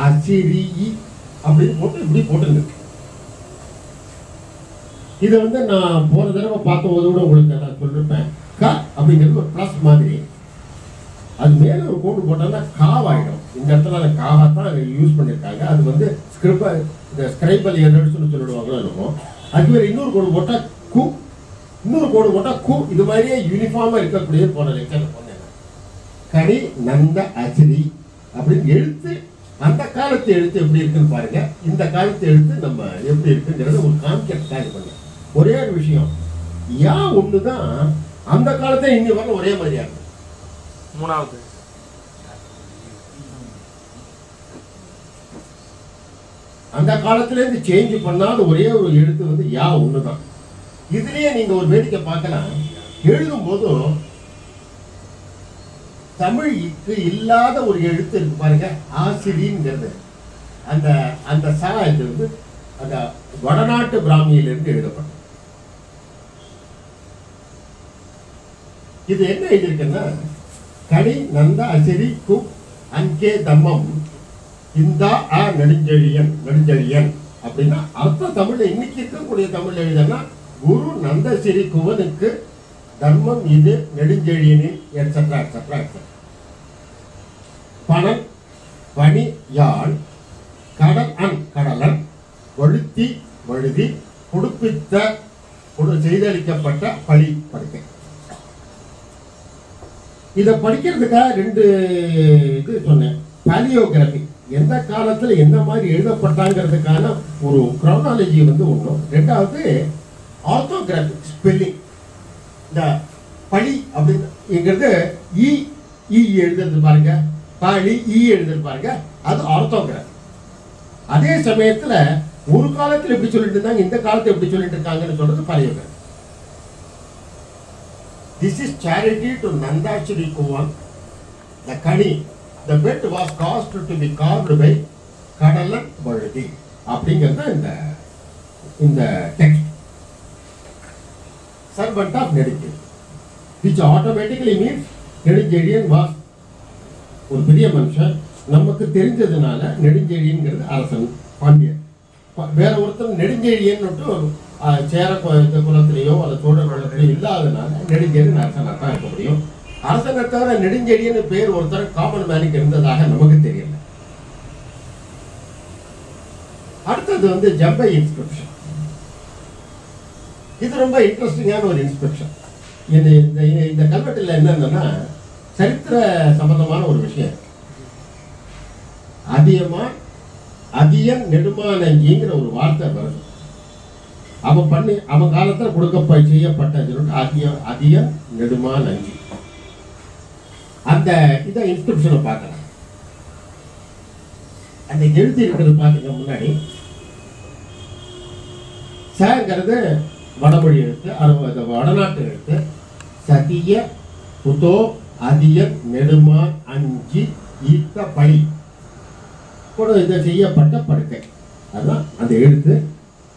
A: அசிரி அப்படின்னு போட்டு இப்படி போட்டுருக்கு. இதை வந்து நான் போன தடவை பார்த்தபோது கூட உங்களுக்கு நான் சொல்லிருப்பேன். க அப்படிங்கிறது ஒரு பிளஸ் மாதிரி, அது மேல ஒரு கோடு போட்டோம்னா காவாயிடும். இந்த இடத்துல அந்த காவாத்தான் யூஸ் பண்ணியிருக்காங்க. அது வந்து இந்த ஸ்கிரைபல் எரர்ஸ்னு சொல்லிடுவாங்களோ இருக்கும். அது வேற இன்னொரு கோடு போட்டா கு, இன்னொரு கோடு போட்டா கு. இது மாதிரியே யூனிஃபார்மா இருக்கக்கூடியது போன லெக்சர்ல சொன்னேன். கனி நந்த அசிரி அப்படின்னு எழுத்து, அந்த காலத்து எழுத்து எப்படி இருக்குன்னு பாருங்க, இந்த காலத்து எழுத்து நம்ம எப்படி இருக்குங்கிறத ஒரு கான்செப்ட் தான் பண்ண. ஒரே ஒரு விஷயம், யா ஒண்ணுதான் அந்த காலத்தை இன்னி வர ஒரே மாதிரியா இருக்கு.
B: மூணாவது
A: அந்த காலத்துல இருந்து சேஞ்ச் பண்ணாத ஒரே ஒரு எழுத்து வந்து யா ஒண்ணுதான். இதுலயே நீங்க ஒரு வேடிக்கை பார்க்கலாம், எழுதும் போதும் தமிழுக்கு இல்லாத ஒரு எழுத்து இருக்கு பாருங்க, ஆசிரிங்கிறது. அந்த அந்த சா இது வந்து அந்த வடநாட்டு பிராமியிலிருந்து எழுதப்பட்டது. இது என்ன எழுதிருக்குன்னா, கனி நந்த அசிரி கு அங்கே தம்மம் இந்த நெடுஞ்செழியன். நெடுஞ்செழியன் அப்படின்னா அர்த்தம் தமிழ்ல இன்னைக்கு இருக்கக்கூடிய தமிழ் எழுதுனா, குரு நந்தசிரி குவனுக்கு தர்மம் இது நெடுஞ்செழியனின் எட்ஸெட்ரா எட்ஸெட்ரா எட்ஸெட்ரா. பணம் பனி யாழ் கடல் அன் கடலன் வழுத்தி வழுதி குடுப்பித்த செய்தளிக்கப்பட்ட பழி படுக்கை. இதை படிக்கிறதுக்காக 2 இது சொன்னேன். பாலியோகிராபி எந்த காலத்துல எந்த மாதிரி எழுதப்பட்டாங்கிறதுக்கான ஒரு குரோனாலஜி ஒன்றும். 2வது ஆர்த்தோகிராபி ஸ்பெல்லிங். இந்த பழி அப்படிங்கிறது இ எழுதுறது பாருங்க, பழி எழுதுறது பாருங்க, அது ஆர்த்தோகிராபி. அதே சமயத்துல ஒரு காலத்துல எப்படி சொல்லிட்டு இருந்தாங்க, இந்த காலத்துல எப்படி சொல்லிட்டு இருக்காங்கன்னு சொல்றது பாலியோகிராபி. This is charity to Nandachari Kovan. The Kani, the bed was caused to be carved by Kadalan Baladi. அப்படிங்கிறது இந்த text. Servant of Nedinjedian, which automatically means Nedinjedian was ஒரு பெரிய மனுஷன். நமக்கு தெரிஞ்சதுனால நெடுஞ்செழியன்கிறது அரசன் பாண்டியன். வேற ஒருத்தர் நெடுஞ்செழியன் சேர குலத்திலேயோ அல்லது சோழ குலத்திலேயோ இல்லாதனால நெடுஞ்செழியன் அரசனாக தான் இருக்க முடியும். அரசனை தவிர நெடுஞ்செழியன் பேர் ஒருத்தர் காமன் மேனுக்கு இருந்ததாக நமக்கு தெரியல. அடுத்தது ஜம்பை இன்ஸ்கிரிப்ஷன். இது ரொம்ப இன்ட்ரெஸ்டிங்கான ஒரு இன்ஸ்கிரிப்ஷன். இந்த கல்வெட்டில் என்னன்னா சரித்திர சம்பந்தமான ஒரு விஷயம். அதியன் நெடுமானங்கிங்கிற ஒரு வார்த்தை வருது. அவன் காலத்தில் கொடுக்க செய்யப்பட்டது அதியன் நெடுமானங்கி. அந்த இதை இன்ஸ்கிரிப்ஷனை பார்க்கலாம். அந்த எழுதி இருக்கிறது பாத்தீங்க முன்னாடி. சங்கிறது வடமொழி எழுத்து, வடநாட்டு எழுத்து. சதிய புதோ அதியன் நெடுமான் அஞ்சி ஈத்த பழி இதை செய்யப்பட்ட படுக்கை. அதுதான் அந்த எழுத்து.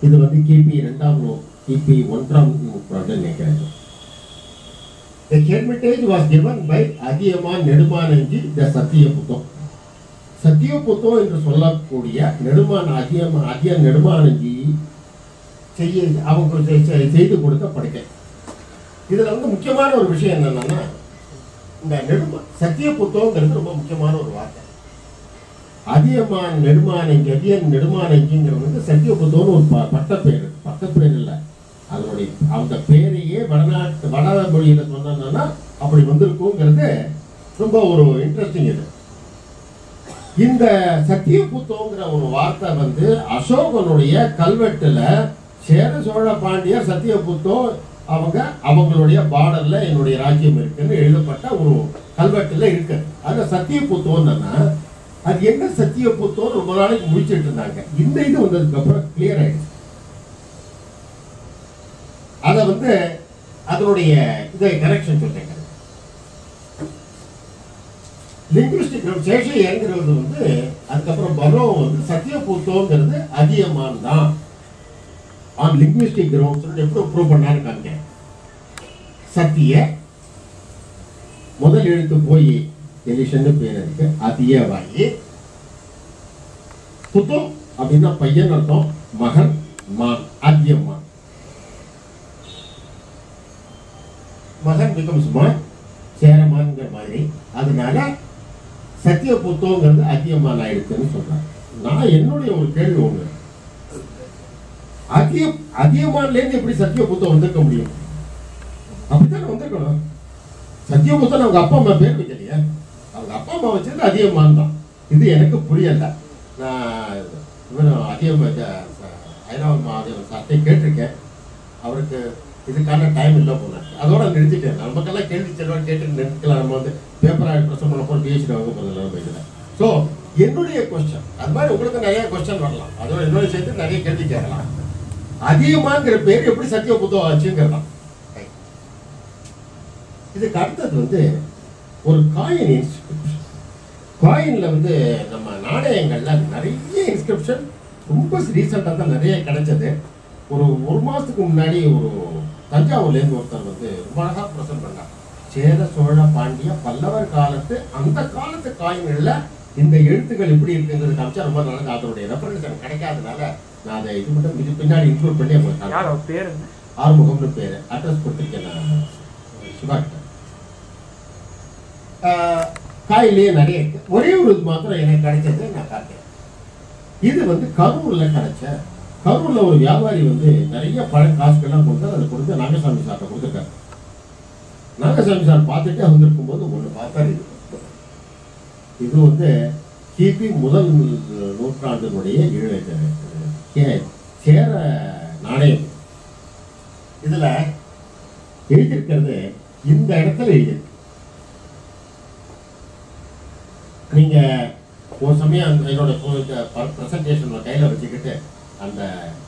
A: இது கிபி 2ஆம் கிபி 1ஆம் நூற்றாண்டு நினைக்கிறேன். The hermitage was given by Athiyaman Nedumananji த சத்தியபுத்தம். சத்தியபுத்தம் என்று சொல்லக்கூடிய அதியன் நெடுமானஞ்சி அவங்க செய்து கொடுத்த படுக்கை. இதுல முக்கியமான ஒரு விஷயம் என்னன்னா, இந்த சத்தியபுத்தம்ங்கிறது ரொம்ப முக்கியமான ஒரு வார்த்தை. அதியமான் நெடுமானங்கி, அதியன் நெடுமானங்கிங்கிறது சத்தியபுத்தம்னு ஒரு பட்டப்பேர் இல்லை. அதனுடைய அந்த பேரையே வட மொழியில சொன்னா அப்படி வந்திருக்குங்கிறது ரொம்ப ஒரு இன்ட்ரெஸ்டிங். இது இந்த சத்தியபுத்தம்ங்கிற ஒரு வார்த்தை அசோகனுடைய கல்வெட்டுல சேர சோழ பாண்டியர் சத்தியபுத்தம் அவங்களுடைய பார்டர்ல என்னுடைய ராஜ்யம் இருக்குன்னு எழுதப்பட்ட ஒரு கல்வெட்டுல இருக்கு. அதுல சத்தியபுத்தம்னா அது என்ன சத்தியபுத்தம் ரொம்ப நாளைக்கு முடிச்சுட்டு இருந்தாங்க. இந்த இது வந்ததுக்கு அப்புறம் கிளியர் ஆயிடுச்சு. அத அதனுடைய இதை கரெக்ஷன் சொல்றேங்க. லிங்குவிஸ்டிக் சேஷையங்கிறது அதுக்கப்புறம் பலம் சத்தியபுத்தம்ங்கிறது அதியமான் தான் ஆன் லிங்குவிஸ்டிக் கிரவுண்ட்ஸ் எப்படி ப்ரூவ் பண்ணாரு காமிக்க. சத்திய முதல் எழுத்து போய் எலிஷன் பேர் இருக்கு. அதியவாயி புத்தம் அப்படின்னா பையன் அர்த்தம், மகன் மான், அதியமான். மகன் பிகம்ஸ் மான், சேரமான்ங்கிற மாதிரி. அதனால சத்தியபுத்தம்ங்கிறது அதியமான் ஆயிடுச்சுன்னு சொல்றாங்க. நான் என்னுடைய ஒரு கேள்வி ஒண்ணு, அதியமான்ல இருந்து எப்படி சத்தியபுத்தம் வந்திருக்க முடியும்? அப்படித்தானே வந்திருக்கணும். சத்தியபுத்தன் அவங்க அப்பா அம்மா பேர் வைக்கலையா? அவங்க அப்பா அம்மா வச்சது அதியமான் தான். இது எனக்கு புரியல. நான் ஐராவத் மகாதேவன் சார்ட்டை கேட்டிருக்கேன். அவருக்கு இதுக்கான டைம் இல்லை போனார். அதோட நிறுத்திட்டேன். நமக்கெல்லாம் கேள்வி செல்வான்னு கேட்டு நிறுத்திக்கலாம். நம்ம பேப்பராக பிரசம் பண்ண போய் பேசிட்டு வாங்க போதில் பேசல. ஸோ என்னுடைய கொஸ்டின் அது மாதிரி உங்களுக்கு நிறைய கொஸ்டின் வரலாம். அதோட என்னோட சேர்த்து நிறைய கேள்வி கேட்கலாம். அதிகமாங்கிற பேர் எப்படி சத்தியபுத்தம் ஆச்சுங்கிறதான். இதுக்கு அடுத்தது ஒரு காயின் இன்ஸ்கிரிப்ஷன். காயின்ல நம்ம நாணயங்கள்ல நிறைய இன்ஸ்கிரிப்ஷன் ரொம்ப ரீசெண்டாக தான் நிறைய கிடைச்சது. ஒரு மாசத்துக்கு முன்னாடி ஒரு தஞ்சாவூர்லேருந்து ஒருத்தர் ரொம்ப அழகா பிரசன்ட் பண்ணார். சேர சோழ பாண்டிய பல்லவர் காலத்து அந்த காலத்து காயின்கள்ல இந்த எழுத்துக்கள் எப்படி இருக்குங்கிறது காமிச்சா ரொம்ப நல்லா. அதனுடைய ரெஃபரன்ஸ் எனக்கு கிடைக்காதனால நான் அதை இது மட்டும் இது பின்னாடி இன்க்ளூட் பண்ணி அவங்க ஆறுமுகம்னு பேரு அட்ரஸ் கொடுத்துருக்கேன். நான் சிவாக்கிட்ட காயிலேயே நிறைய இருக்கு. ஒரே ஒரு இது மாத்திரம் எனக்கு கிடைச்சது நான் காட்டேன். இது கரூர்ல கிடைச்ச கரூர்ல ஒரு வியாபாரி வந்து நிறைய பழம் காசுக்கெல்லாம் கொடுத்தாரு. அதை கொடுத்து நாகசாமி சார்ட்ட கொடுத்துருக்காரு. நாகசாமி சார் பார்த்துட்டே வந்திருக்கும் போது ஒண்ணு பார்த்தாரு. இது வந்து கிபி முதல் நூற்றாண்டினுடைய சேர நாணயம். இதுல எழுதியிருக்கிறது இந்த இடத்துல எழுதியிருக்கு. நீங்க ஒரு சமயம் என்னோட பிரசன்டேஷன் கையில வச்சுக்கிட்டு அந்த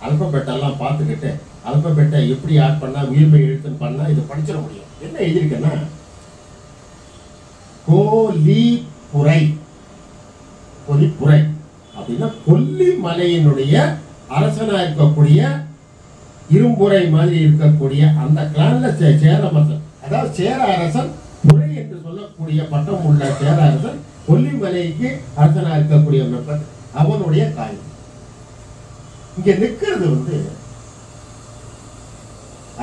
A: அல்பபெட் எல்லாம் பார்த்துக்கிட்டு அல்பபெட்டை எப்படி ஆட் பண்ணா உயிர்மை எழுத்துன்னு பண்ணா இதை படிச்சிட முடியும். என்ன எழுதியிருக்குன்னா கோலிபுரை. கொல்லிப்புரை அப்படின்னா கொல்லிமலையினுடைய அரசனா இருக்கக்கூடிய இரும்புரை மாதிரி இருக்கக்கூடிய அந்த கிளான்ல சேர மன்னன், அதாவது சேர அரசன் புரை என்று சொல்லக்கூடிய பட்டம் உள்ள சேர அரசன் கொல்லிமலைக்கு அரசனா இருக்கக்கூடிய அவனுடைய காய். இங்க நிக்கிறது வந்து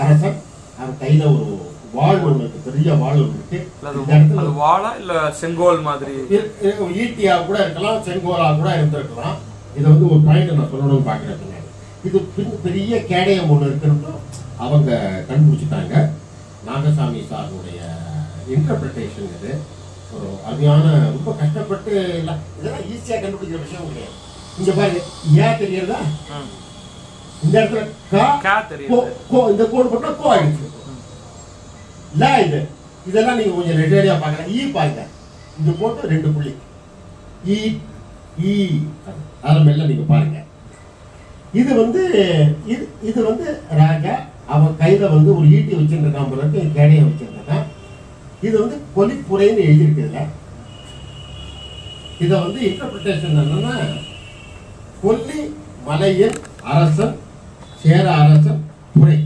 A: அரசன். அவன் கையில ஒரு வாள் ஒண்ணு இருக்கு, பெரிய வாள் ஒண்ணு இருக்கு.
B: வாளா இல்ல செங்கோல் மாதிரி
A: ஈட்டியா கூட இருக்கலாம், செங்கோலா கூட இருந்திருக்கலாம். இதை வந்து ஒரு பாயிண்ட் நான் சொல்லணும்னு பாக்குறேன். இது பெரிய கேடயம் ஒண்ணு இருக்குன்னு அவங்க கண்டுபிடிச்சிட்டாங்க. நாகசாமி சாருடைய இன்டர்பிரிட்டேஷன் இது ஒரு அருமையான, ரொம்ப கஷ்டப்பட்டு இல்லை, இதெல்லாம் ஈஸியா கண்டுபிடிக்கிற விஷயம் கிடையாது. இங்க பாருங்க, ஏன் தெரியுதா? இந்த இடத்துல இந்த கோடு போட்டா கோ ஆயிடுச்சு. இல்ல இது இதெல்லாம் நீங்க கொஞ்சம் ரெடியா பாக்கலாம். ஈ பாருங்க, இந்த போட்டு 2 புள்ளி ஈ ஈ ஆரம்பெல்லாம் நீங்க பாருங்க. இது வந்து இது வந்து ராஜா அவன் கையில வந்து ஒரு ஈட்டி வச்சிருக்கான் போல இருக்கு, கேடையை வச்சிருக்கான். இது வந்து கொல்லிப்புரைன்னு எழுதியிருக்குதுல. இதை வந்து இன்டர்பிரிட்டேஷன் என்னன்னா கொல்லி மலையின் அரசன் சேர அரசன் புரை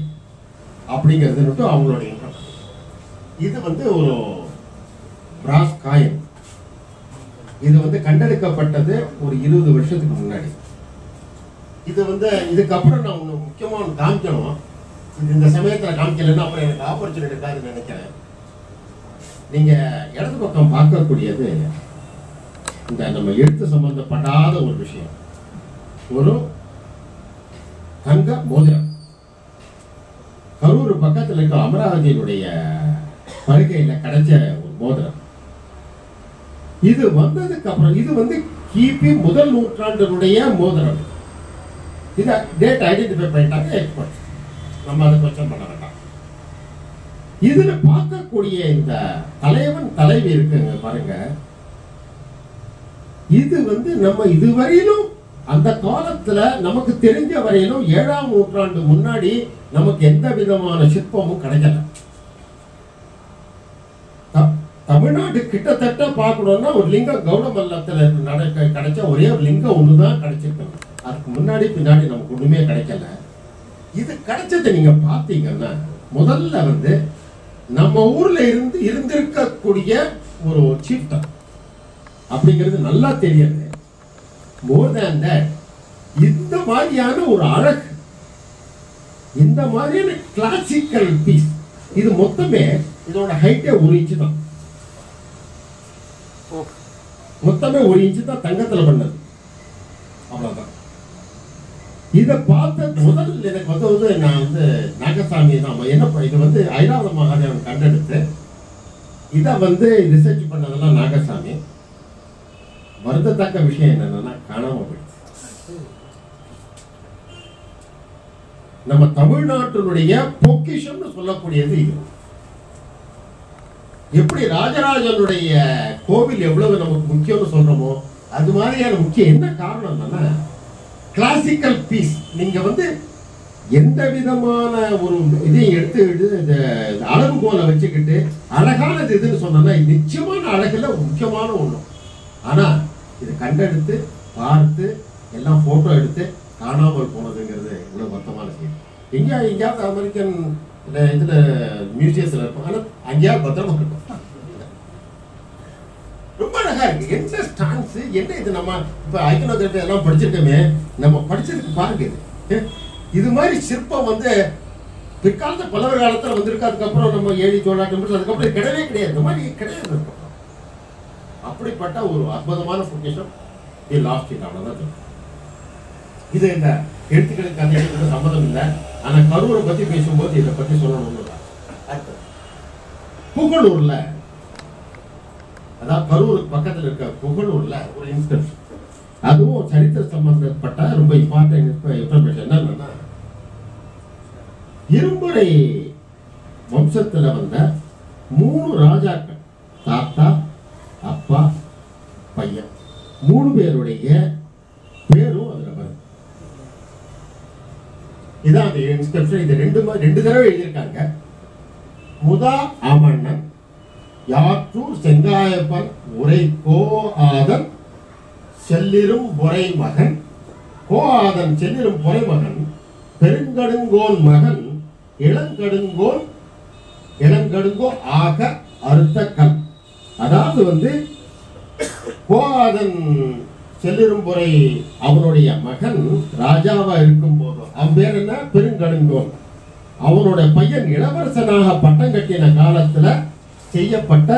A: அப்படிங்கிறது மட்டும் அவங்களுடைய இன்டர்பிரிட்டேஷன். இது வந்து ஒரு பிராஸ் காயின். இது வந்து கண்டெடுக்கப்பட்டது ஒரு 20 வருஷத்துக்கு முன்னாடி. இது வந்து இதுக்கப்புறம் நான் ஒன்று முக்கியமாக ஒன்று காமிக்கணும். இது இந்த சமயத்தில் காமிக்கலன்னா அப்புறம் எனக்கு ஆப்பர்ச்சுனிட்டி இருக்காதுன்னு நினைக்கிறேன். நீங்க இடது பக்கம் பார்க்கக்கூடியது இந்த நம்ம எழுத்து சம்பந்தப்படாத ஒரு விஷயம், ஒரு தங்க மோதிரம். கரூர் பக்கத்தில் இருக்க அமராவதியினுடைய படுகையில கிடைச்ச ஒரு மோதிரம். இது வந்ததுக்கு அப்புறம் இது வந்து கிபி முதல் நூற்றாண்டினுடைய மோதிரம். இதை டேட் ஐடென்டிஃபை பண்ணிட்டாங்க எக்ஸ்பர்ட். நம்ம அதை கொஸ்டின் பண்ண வேண்டாம். இதுல பார்க்கக்கூடிய இந்த தலைவன் தலைவி இருக்குங்க பாருங்க. இது வந்து நம்ம இதுவரையிலும் அந்த காலத்துல நமக்கு தெரிஞ்ச வரையிலும் 7ஆம் நூற்றாண்டு முன்னாடி நமக்கு எந்த விதமான சிற்பமும் கிடைக்கல. தமிழ்நாடு கிட்டத்தட்ட பார்க்கணும்னா ஒரு லிங்கம் கவுடமல்லத்துல கிடைச்ச ஒரே ஒரு லிங்கம் ஒண்ணுதான் கிடைச்சிருக்கு. அதுக்கு முன்னாடி பின்னாடி நமக்கு ஒண்ணுமே கிடைக்கல. இது கிடைச்சதை நீங்க பாத்தீங்கன்னா முதல்ல வந்து நம்ம ஊர்ல இருந்திருக்கக்கூடிய ஒரு சீஃப்டன் அப்படிங்கிறது நல்லா தெரியுது. மோர் தேன் தட், இந்த மாதிரியான ஒரு அழகு, இந்த மாதிரியான கிளாசிக்கல் பீஸ், இது மொத்தமே இதோட ஹைட்டே 1 இன்ச்சு தான். மொத்தமே 1 இன்ச்சு தான் தங்கத்துல பண்ணது. அவ்வளவுதான். இதை பார்த்த முதல் எனக்கு வந்து நான் வந்து நாகசாமி தான் என்ன இது வந்து ஐராவத மகாதேவன் கண்டெடுத்து இதை வந்து ரிசர்ச் பண்ணதெல்லாம் நாகசாமி. வருத்தத்தக்க விஷயம் என்னன்னா காணாம போயிடுச்சு. நம்ம தமிழ்நாட்டினுடைய பொக்கிஷம்னு சொல்லக்கூடியது இது. எப்படி ராஜராஜனுடைய கோவில் எவ்வளவு நமக்கு முக்கியம்னு சொல்றோமோ அது மாதிரியான முக்கியம். என்ன காரணம் என்னன்னா கிளாசிக்கல் பீஸ். நீங்க வந்து எந்த விதமான ஒரு இதையும் எடுத்து அளவுகோலை வச்சுக்கிட்டு அழகானது எதுன்னு சொன்னா நிச்சயமான அழகுல முக்கியமான ஒண்ணு. ஆனா இது கண்டெடுத்து பார்த்து எல்லாம் போட்டோ எடுத்து காணாமல் போனதுங்கிறது இவ்வளவு மொத்தமான செய்தி. எங்கேயாவது அமெரிக்கன் இதுல மியூசியத்துல இருக்கும், ஆனா அங்கேயாவது பத்திரமா இருக்கும். ரொம்ப அழகா இருக்கு. என்ன ஸ்டான்ஸ், என்ன இது நம்ம இப்ப ஐக்கனோகிராஃபி எல்லாம் படிச்சிருக்கோமே, நம்ம படிச்சதுக்கு பாருங்க. இது மாதிரி சிற்பம் வந்து பிற்காலத்துல பல்லவர் காலத்துல வந்திருக்கு. அதுக்கப்புறம் நம்ம ஏழி சோழா டெம்பிள்ஸ் அதுக்கப்புறம் கிடையவே கிடையாது. இந்த மாதிரி கிடையாது. அப்படிப்பட்ட ஒரு அற்புதமான பொக்கிஷம் லாஸ்ட். அவ்வளவுதான். இது இந்த எழுத்துக்களுக்கு கதைகளுக்கு சம்மதம் இல்லை. ஆனா கரூரை பத்தி பேசும்போது இதை பத்தி சொல்லணும்னு புகழூர்ல, அதாவது கரூருக்கு பக்கத்துல இருக்க புகழூர்ல ஒரு இன்ஸ்கிரிப்ஷன், அதுவும் சரித்திர சம்பந்தப்பட்ட ரொம்ப இம்பார்ட்டன்ட் இன்ஃபர்மேஷன். என்னன்னா, இரும்புரை வம்சத்துல வந்த 3 ராஜாக்கள், தாத்தா, அப்பா, பையன், 3 பேருடைய பேரும் அதுல வரும். இதான் அந்த இன்ஸ்கிரிப்ஷன். இது 2 தடவை எழுதியிருக்காங்க. முதா ஆமண்ணன், யாற்றூர் செங்காயப்பன் உரை கோ ஆதன் செல்லிரும் பொறை மகன், கோ ஆதன் செல்லிரும் பொறை மகன், பெருங்கடுங்கோன் மகன் இளங்கடுங்கோ ஆக அறுத்த கல். அதாவது கோ ஆதன் செல்லிரும்புரை அவனுடைய மகன் ராஜாவா இருக்கும் போது அவன் பேர் என்ன, பெருங்கடுங்கோன். அவனோட பையன் இளவரசனாக பட்டம் கட்டின காலத்துல செய்யப்பட்ட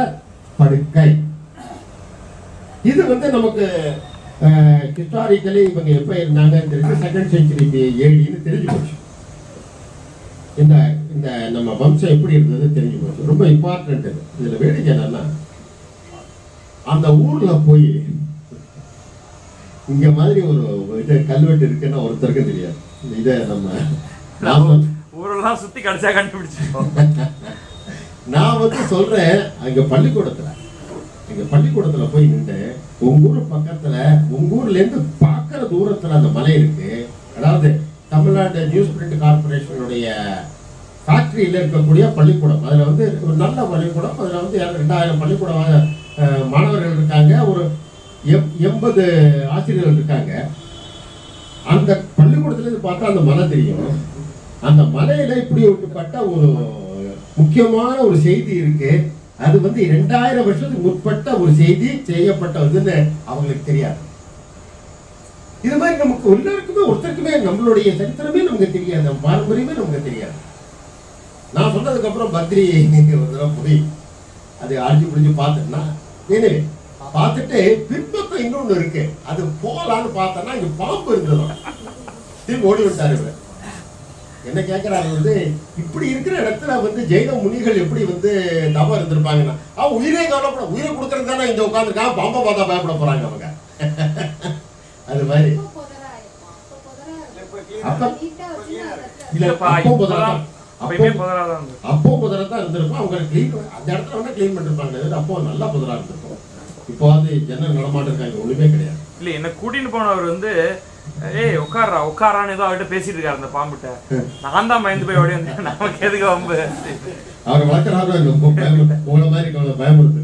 A: படுக்கை. இது நமக்கு ஹிஸ்டாரிக்கலி இவங்க எப்ப இருந்தாங்க, 2nd செஞ்சுரிக்கு ஏடின்னு தெரிஞ்சு போச்சு. இந்த நம்ம வம்சம் எப்படி இருந்தது தெரிஞ்சு போச்சு. ரொம்ப இம்பார்ட்டன்ட். இதுல வேடிக்கை என்னன்னா, அந்த ஊர்ல போய் இங்க மாதிரி ஒரு கல்வெட்டு இருக்குன்னா ஒருத்தருக்கும் தெரியாது. இதை நம்ம
B: ஊரெல்லாம் சுத்தி கடைசியா கண்டுபிடிச்சிருக்கோம்.
A: நான் சொல்றேன், அங்க பள்ளிக்கூடத்துல போய் நின்று உங்க ஊர் பக்கத்துல, உங்க ஊர்ல இருந்து பாக்குற தூரத்துல அந்த மலை இருக்கு. அதாவது தமிழ்நாடு நியூஸ் பிரிண்ட் கார்பரேஷனுடைய ஃபேக்டரியில இருக்கக்கூடிய பள்ளிக்கூடம். அதுல ஒரு நல்ல பள்ளிக்கூடம். அதுல 2000 பள்ளிக்கூட மாணவர்கள் இருக்காங்க. ஒரு 80 ஆசிரியர்கள் இருக்காங்க. அந்த பள்ளிக்கூடத்துல இருந்து பார்த்தா அந்த மலை தெரியும். அந்த மலையில இப்படி ஒட்டுப்பட்ட ஒரு முக்கியமான ஒரு செய்தி இருக்கு. அது 2000 வருஷத்துக்கு முற்பட்ட ஒரு செய்தி செய்யப்பட்டதுன்னு அவங்களுக்கு தெரியாது. இது மாதிரி நமக்கு எல்லாருக்குமே ஒருத்தருக்குமே நம்மளுடைய சரித்திரமே நமக்கு தெரியாது, நம்ம பாரம்பரியமே நமக்கு தெரியாது. நான் சொன்னதுக்கு அப்புறம் பத்ரி ஒரு தடவை போய் அது அடிச்சு பிடிச்சு பார்த்துட்டுனா, எனவே பார்த்துட்டு பின்பக்கம் இன்னொன்னு இருக்கு, அது போகலான்னு பார்த்தோன்னா இங்க பாம்பு இருந்தது. திரும்பி ஓடி விட்டாரு. என்ன கேட்கிறாரு, இப்படி இருக்கிற இடத்துல ஜெயின முனிகள் எப்படி தவம் இருந்திருப்பாங்கன்னா, அவன் உயிரே கவலைப்பட, உயிரை கொடுக்கறது தானே இங்க உட்காந்துருக்கான், பாம்பை பார்த்தா பயப்பட போறாங்க அவங்க. அது மாதிரி அப்போ புதரத்தான் இருந்திருக்கும். அவங்க அந்த இடத்துல கிளீன் பண்ணிருப்பாங்க. அப்போ நல்லா புதரா இருந்திருக்கும். இப்போ ஜன்னல் நடமாட்டம் இருக்காங்க, ஒண்ணுமே கிடையாது.
B: இல்ல என்ன கூட்டின்னு போனவர் ஏய் உட்காரான்னு ஏதோ அவர்கிட்ட பேசிட்டு இருக்காரு அந்த பாம்புட்ட. நான் தான் பயந்து போய் ஓடி வந்தேன். நமக்கு எதுக்கு வம்பு?
A: அவர் வளர்க்கிறாரு உங்களை மாதிரி பயமுறுத்து.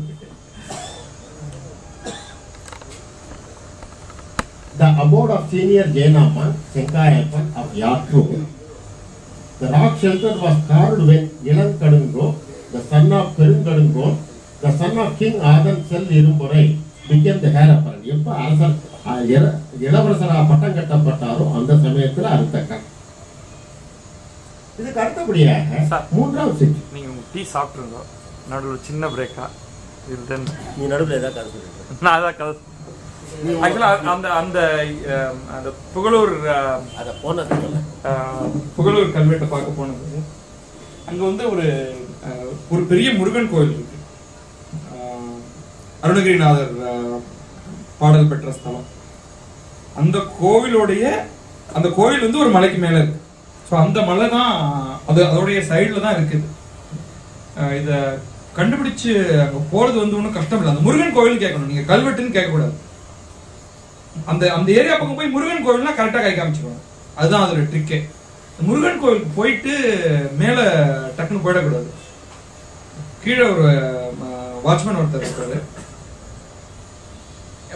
A: The abode of senior Jaina monk Senkayappan of Yatrur. The rock shelter was carved when Ilankadungo, the son of Perungadungo, the son of King Adan Sel Irumburai, became the heir apparent. எப்ப அரசர் இளவரசரா பட்டம் கட்டப்பட்டாரோ அந்த சமயத்துல அறுத்தக்கல். இதுக்கு அடுத்தபடியாக 3ஆம் செஞ்சுரி.
B: நீங்க டீ சாப்பிட்டுருங்க, நடுவில் சின்ன பிரேக்கா.
A: நீ நடுவில் ஏதாவது கதை சொல்லிட்டு
B: நான் அதான் கதை. ஆக்சுவலா அந்த புகழூர் புகழூர் கல்வெட்டை பார்க்க போனது. அங்க ஒரு பெரிய முருகன் கோயில் இருக்கு. அருணகிரிநாதர் பாடல் பெற்ற ஸ்தலம். அந்த கோவிலுடைய அந்த கோவில் ஒரு மலைக்கு மேல இருக்கு. ஸோ அந்த மலை தான் அதோடைய சைடுல தான் இருக்குது. இத கண்டுபிடிச்சு அங்க போறது ஒன்றும் கஷ்டம் இல்லை. அந்த முருகன் கோவில் கேட்கணும், நீங்க கல்வெட்டுன்னு கேட்கக்கூடாது. அந்த ஏரியா பக்கம் போய் முருகன் கோவில்னா கரெக்டா கை காமிச்சிருவாங்க. அதுதான் அதோட ட்ரிக்கே. முருகன் கோவிலுக்கு போயிட்டு மேல டக்குன்னு போயிடக்கூடாது. கீழே ஒரு வாட்ச்மேன் ஒருத்தர் இருக்காரு,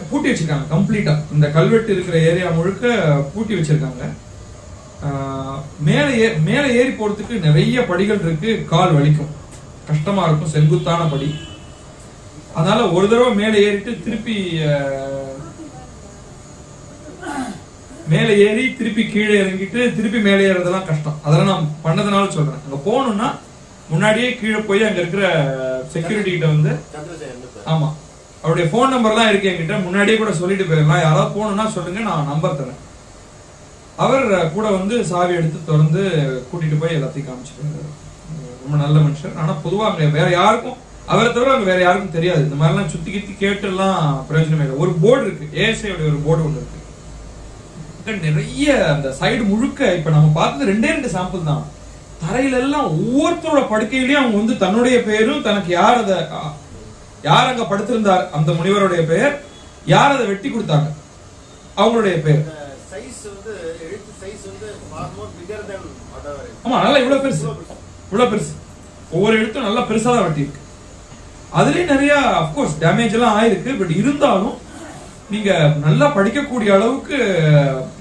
B: பூட்டி வச்சிருக்காங்க கம்ப்ளீட்டா. இந்த கல்வெட்டு இருக்கிற ஏரியா முழுக்க பூட்டி வச்சிருக்காங்க. மேல ஏறி போறதுக்கு நிறைய படிகள் இருக்கு. கால் வலிக்கும், கஷ்டமா இருக்கும், செங்குத்தான படி. அதனால ஒரு தடவை மேல ஏறிட்டு திருப்பி கீழே இறங்கிட்டு திருப்பி மேலே ஏறதெல்லாம் கஷ்டம். அதெல்லாம் நான் பண்ணதுனால சொல்றேன். அங்க போகணும்னா முன்னாடியே கீழே போய் அங்க இருக்கிற செக்யூரிட்டி கிட்ட ஆமா அவருடைய போன் நம்பர்லாம் இருக்கு என்கிட்ட, முன்னாடியே கூட சொல்லிட்டு போயிடலாம். யாராவது போகணும்னா சொல்லுங்க, நான் நம்பர் தரேன். அவர் கூட வந்து சாவி எடுத்து திறந்து கூட்டிட்டு போய் எல்லாத்தையும் காமிச்சிட்டு ரொம்ப நல்ல மனுஷர். ஆனா பொதுவா அங்க வேற யாருக்கும் அவரை தவிர அங்க வேற யாருக்கும் தெரியாது. இந்த மாதிரிலாம் சுத்தி கித்தி கேட்டு எல்லாம் பிரயோஜனமே இல்லை. ஒரு போர்டு இருக்கு, ஏஎஸ்ஐயோட ஒரு போர்டு ஒன்று இருக்கு. நிறைய அந்த சைடு முழுக்க இப்ப நம்ம பார்த்தது 2 சாம்பிள் தான். தரையில எல்லாம் ஒவ்வொருத்தரோட படுக்கையிலயும் அவங்க வந்து தன்னுடைய பெயரும், தனக்கு யார் அங்க படுத்திருந்தார் அந்த முனிவருடைய பெயர், யார் அதை வெட்டி கொடுத்தாங்க அவங்களுடைய பெயர். ஆமா, நல்லா இவ்வளவு பெருசு. ஒவ்வொரு எழுத்தும் நல்லா பெருசா தான் வெட்டி இருக்கு. அதுலயும் நிறைய அப்கோர்ஸ் டேமேஜ் எல்லாம் ஆயிருக்கு. பட் இருந்தாலும் நீங்க நல்லா படிக்கக்கூடிய அளவுக்கு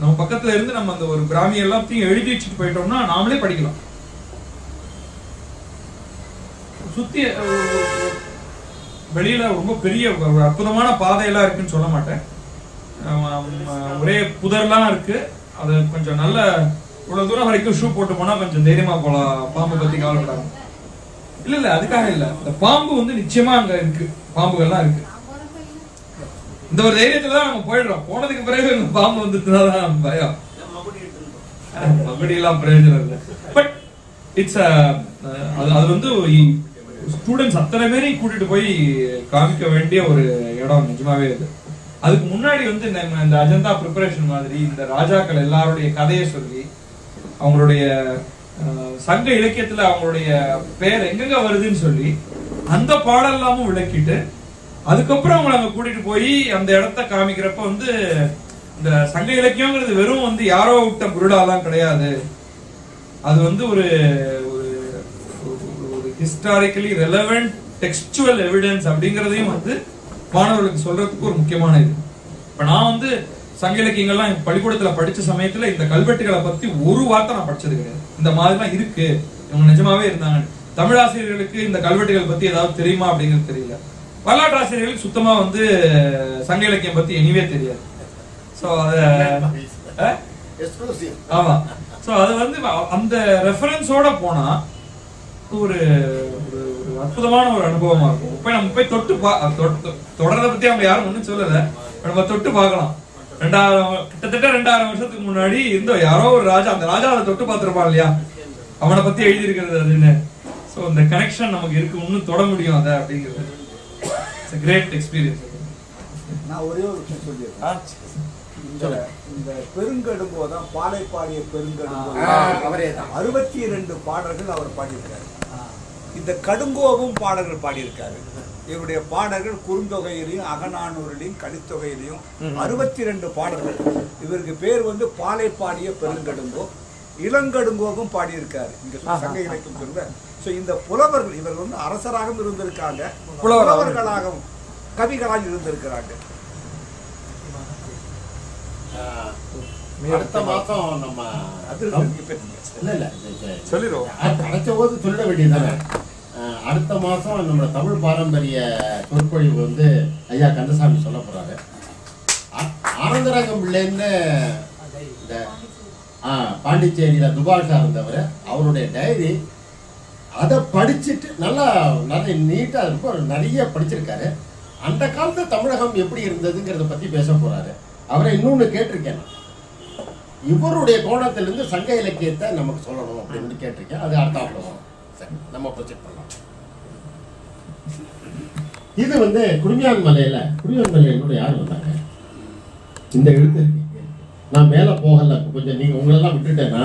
B: நம்ம பக்கத்துல இருந்து நம்ம அந்த ஒரு பிராமி எல்லாத்தையும் எழுதி வச்சுட்டு போயிட்டோம்னா நாமளே படிக்கலாம். சுத்தி வெளியில ரொம்ப பெரிய அற்புதமான பாதையெல்லாம் இருக்குன்னு சொல்ல மாட்டேன். ஒரே புதர்லாம் இருக்கு. அது கொஞ்சம் நல்ல இவ்வளவு தூரம் வரைக்கும் ஷூ போட்டு போனா கொஞ்சம் தைரியமா போலாம். பாம்பு பத்தி கவலைப்படாம. இல்ல அதுக்காக இல்ல, இந்த பாம்பு வந்து நிச்சயமா அங்க இருக்கு, பாம்புகள்லாம் இருக்கு. இந்த ஒரு தைரியத்துல தான் நம்ம போயிடுறோம். போனதுக்கு பிறகு இந்த பாம்பு வந்துட்டுதான் பயம். மகுடி எல்லாம் பிரயோஜனம் இல்லை. பட் இட்ஸ் அது வந்து ஸ்டூடெண்ட்ஸ் அத்தனை பேரையும் கூட்டிட்டு போய் காமிக்க வேண்டிய ஒரு இடம் நிஜமாவே இது. அதுக்கு முன்னாடி வந்து இந்த அஜந்தா ப்ரிப்பரேஷன் மாதிரி இந்த ராஜாக்கள் எல்லாருடைய கதையை சொல்லி அவங்களுடைய சங்க இலக்கியத்துல அவங்களுடைய பெயர் எங்கெங்க வருதுன்னு சொல்லி அந்த பாடல் எல்லாமும் விளக்கிட்டு அதுக்கப்புறம் அவங்களை அங்க கூட்டிட்டு போய் அந்த இடத்த காமிக்கிறப்ப வந்து இந்த சங்க இலக்கியங்கிறது வெறும் வந்து யாரோ விட்ட புருடாலாம் கிடையாது. அது வந்து ஒரு ஹிஸ்டாரிக்கலி ரெலவென்ட் டெக்ஸ்டுவல் எவிடன்ஸ் அப்படிங்கறதையும் வந்து மாணவர்களுக்கு சொல்றதுக்கு ஒரு முக்கியமான இது. இப்ப நான் வந்து சங்க இலக்கியங்கள்லாம் பள்ளிக்கூடத்துல படிச்ச சமயத்துல இந்த கல்வெட்டுகளை பத்தி ஒரு வார்த்தை நான் படிச்சது கிடையாது. இந்த மாதிரிலாம் இருக்கு, இவங்க நிஜமாவே இருந்தாங்க. தமிழ் ஆசிரியர்களுக்கு இந்த கல்வெட்டுகள் பத்தி ஏதாவது தெரியுமா அப்படிங்கிறது தெரியல. வரலாற்று ஆசிரியர்களுக்கு சுத்தமா வந்து சங்க இலக்கியம் பத்தி எனிவே தெரியாது. சோ ஆமா, சோ அது வந்து அந்த ரெஃபரன்ஸோட போனா ஒரு அற்புதமான ஒரு அனுபவமா இருக்கும். இப்ப நம்ம போய் தொடர்றத பத்தி அவங்க யாரும் ஒண்ணும் சொல்லல, நம்ம தொட்டு பார்க்கலாம். கிட்டத்தட்ட 2000 வருஷத்துக்கு முன்னாடி இருந்த யாரோ ஒரு ராஜா, அந்த ராஜாவை தொட்டு பார்த்திருப்பான் இல்லையா, அவனை பத்தி எழுதி இருக்கிறது அதுன்னு. சோ இந்த கனெக்ஷன் நமக்கு இருக்கு, இன்னும் தொட முடியும் அதை அப்படிங்கிறது. It's a great experience.
C: நான் ஒரே ஒரு விஷயம் சொல்லிடுறேன். இந்த பெருங்கடுங்கோ தான் பாலை பாடிய பெருங்கடுங்கோ, 62 பாடல்கள் அவர் பாடியிருக்காரு. இந்த கடுங்கோவும் பாடல்கள் பாடியிருக்காரு. இவருடைய பாடல்கள் குறுந்தொகையிலையும் அகநானூரிலையும் கலித்தொகையிலையும் 62 பாடல்கள். இவருக்கு பேர் வந்து பாலை பாடிய பெருங்கடுங்கோ. இளங்கடுங்கோவும் பாடியிருக்காரு இங்க சங்க இலக்கியம் சொல்ற. சோ இந்த புலவர்கள் இவர் வந்து அரசராகவும் இருந்திருக்காங்க, புலவர்களாகவும் கவிகளாக இருந்திருக்கிறாங்க.
A: அடுத்த மாசம் நம்ம
B: சொல்லிடுவோம்,
A: கிடைச்ச போது சொல்ல வேண்டியதுதானே. அடுத்த மாசம் நம்ம தமிழ் பாரம்பரிய சொற்பொழிவு வந்து ஐயா கந்தசாமி சொல்ல போறாரு. ஆனந்தராகம் பிள்ளைன்னு இந்த பாண்டிச்சேரியில துபாஷா இருந்தவர், அவருடைய டைரி அதை படிச்சுட்டு நல்லா நிறைய நீட்டா ரொம்ப நிறைய படிச்சிருக்காரு. அந்த காலத்து தமிழகம் எப்படி இருந்ததுங்கிறத பத்தி பேச போறாரு. அவரை இன்னொன்னு கேட்டிருக்கேன், இவருடைய கோணத்திலிருந்து சங்க இலக்கியத்தை நமக்கு சொல்லணும் அப்படின்னு கேட்டிருக்கேன். அது அடுத்தாப்புல வரும். சரி, நம்ம ப்ரொஜெக்ட் பண்ணலாம். இது வந்து குடுமியான் மலையில என்னோட யார் வந்தாங்க, இந்த எழுத்து நான் மேல போகல, கொஞ்சம் நீங்க உங்களெல்லாம் விட்டுட்டேன்னா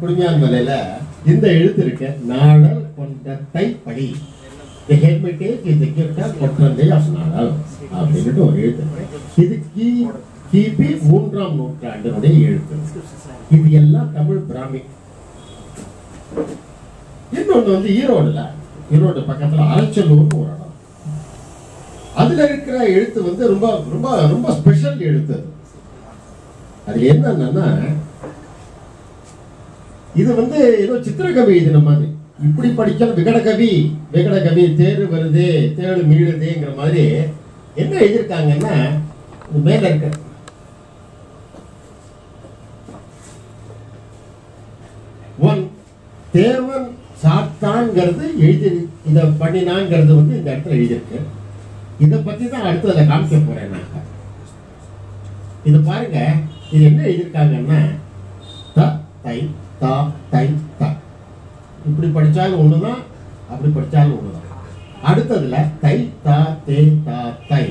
A: குடுமியான் மலையில இந்த எழுத்து இருக்கு, நாடல் கொண்டத்தை படி அப்படின்ட்டு ஒரு எழுத்து. இது கிபி 3ஆம் நூற்றாண்டினுடைய எழுத்து. இது எல்லாம் தமிழ் பிராமி. இன்னொன்று வந்து ஈரோடு பக்கத்துல அரச்சலூர்னு ஒரு இடம். அதுல இருக்கிற எழுத்து வந்து ரொம்ப ரொம்ப ரொம்ப ஸ்பெஷல் எழுத்து. அது என்னன்னா, இது வந்து ஏதோ சித்திரகவி எழுதின மாதிரி. இப்படி படிக்கணும், விகடகவி தேரு வருது தேடு மீழுதுங்கிற மாதிரி. என்ன எழுதியிருக்காங்கன்னா, மேல இருக்க தேவன் சாத்தான்ங்கிறது எழுதி, இதை பண்ணினாங்கிறது வந்து இந்த இடத்துல எழுதியிருக்கு. இதை பத்தி தான் அடுத்ததுல காமிக்க போறேன். இது பாருங்க, இது என்ன எழுதியிருக்காங்கன்னா த தை தா தை த. இப்படி படிச்சாலும் ஒண்ணுதான், அப்படி படிச்சாலும் ஒண்ணுதான். அடுத்ததுல தை தா தே தா தை,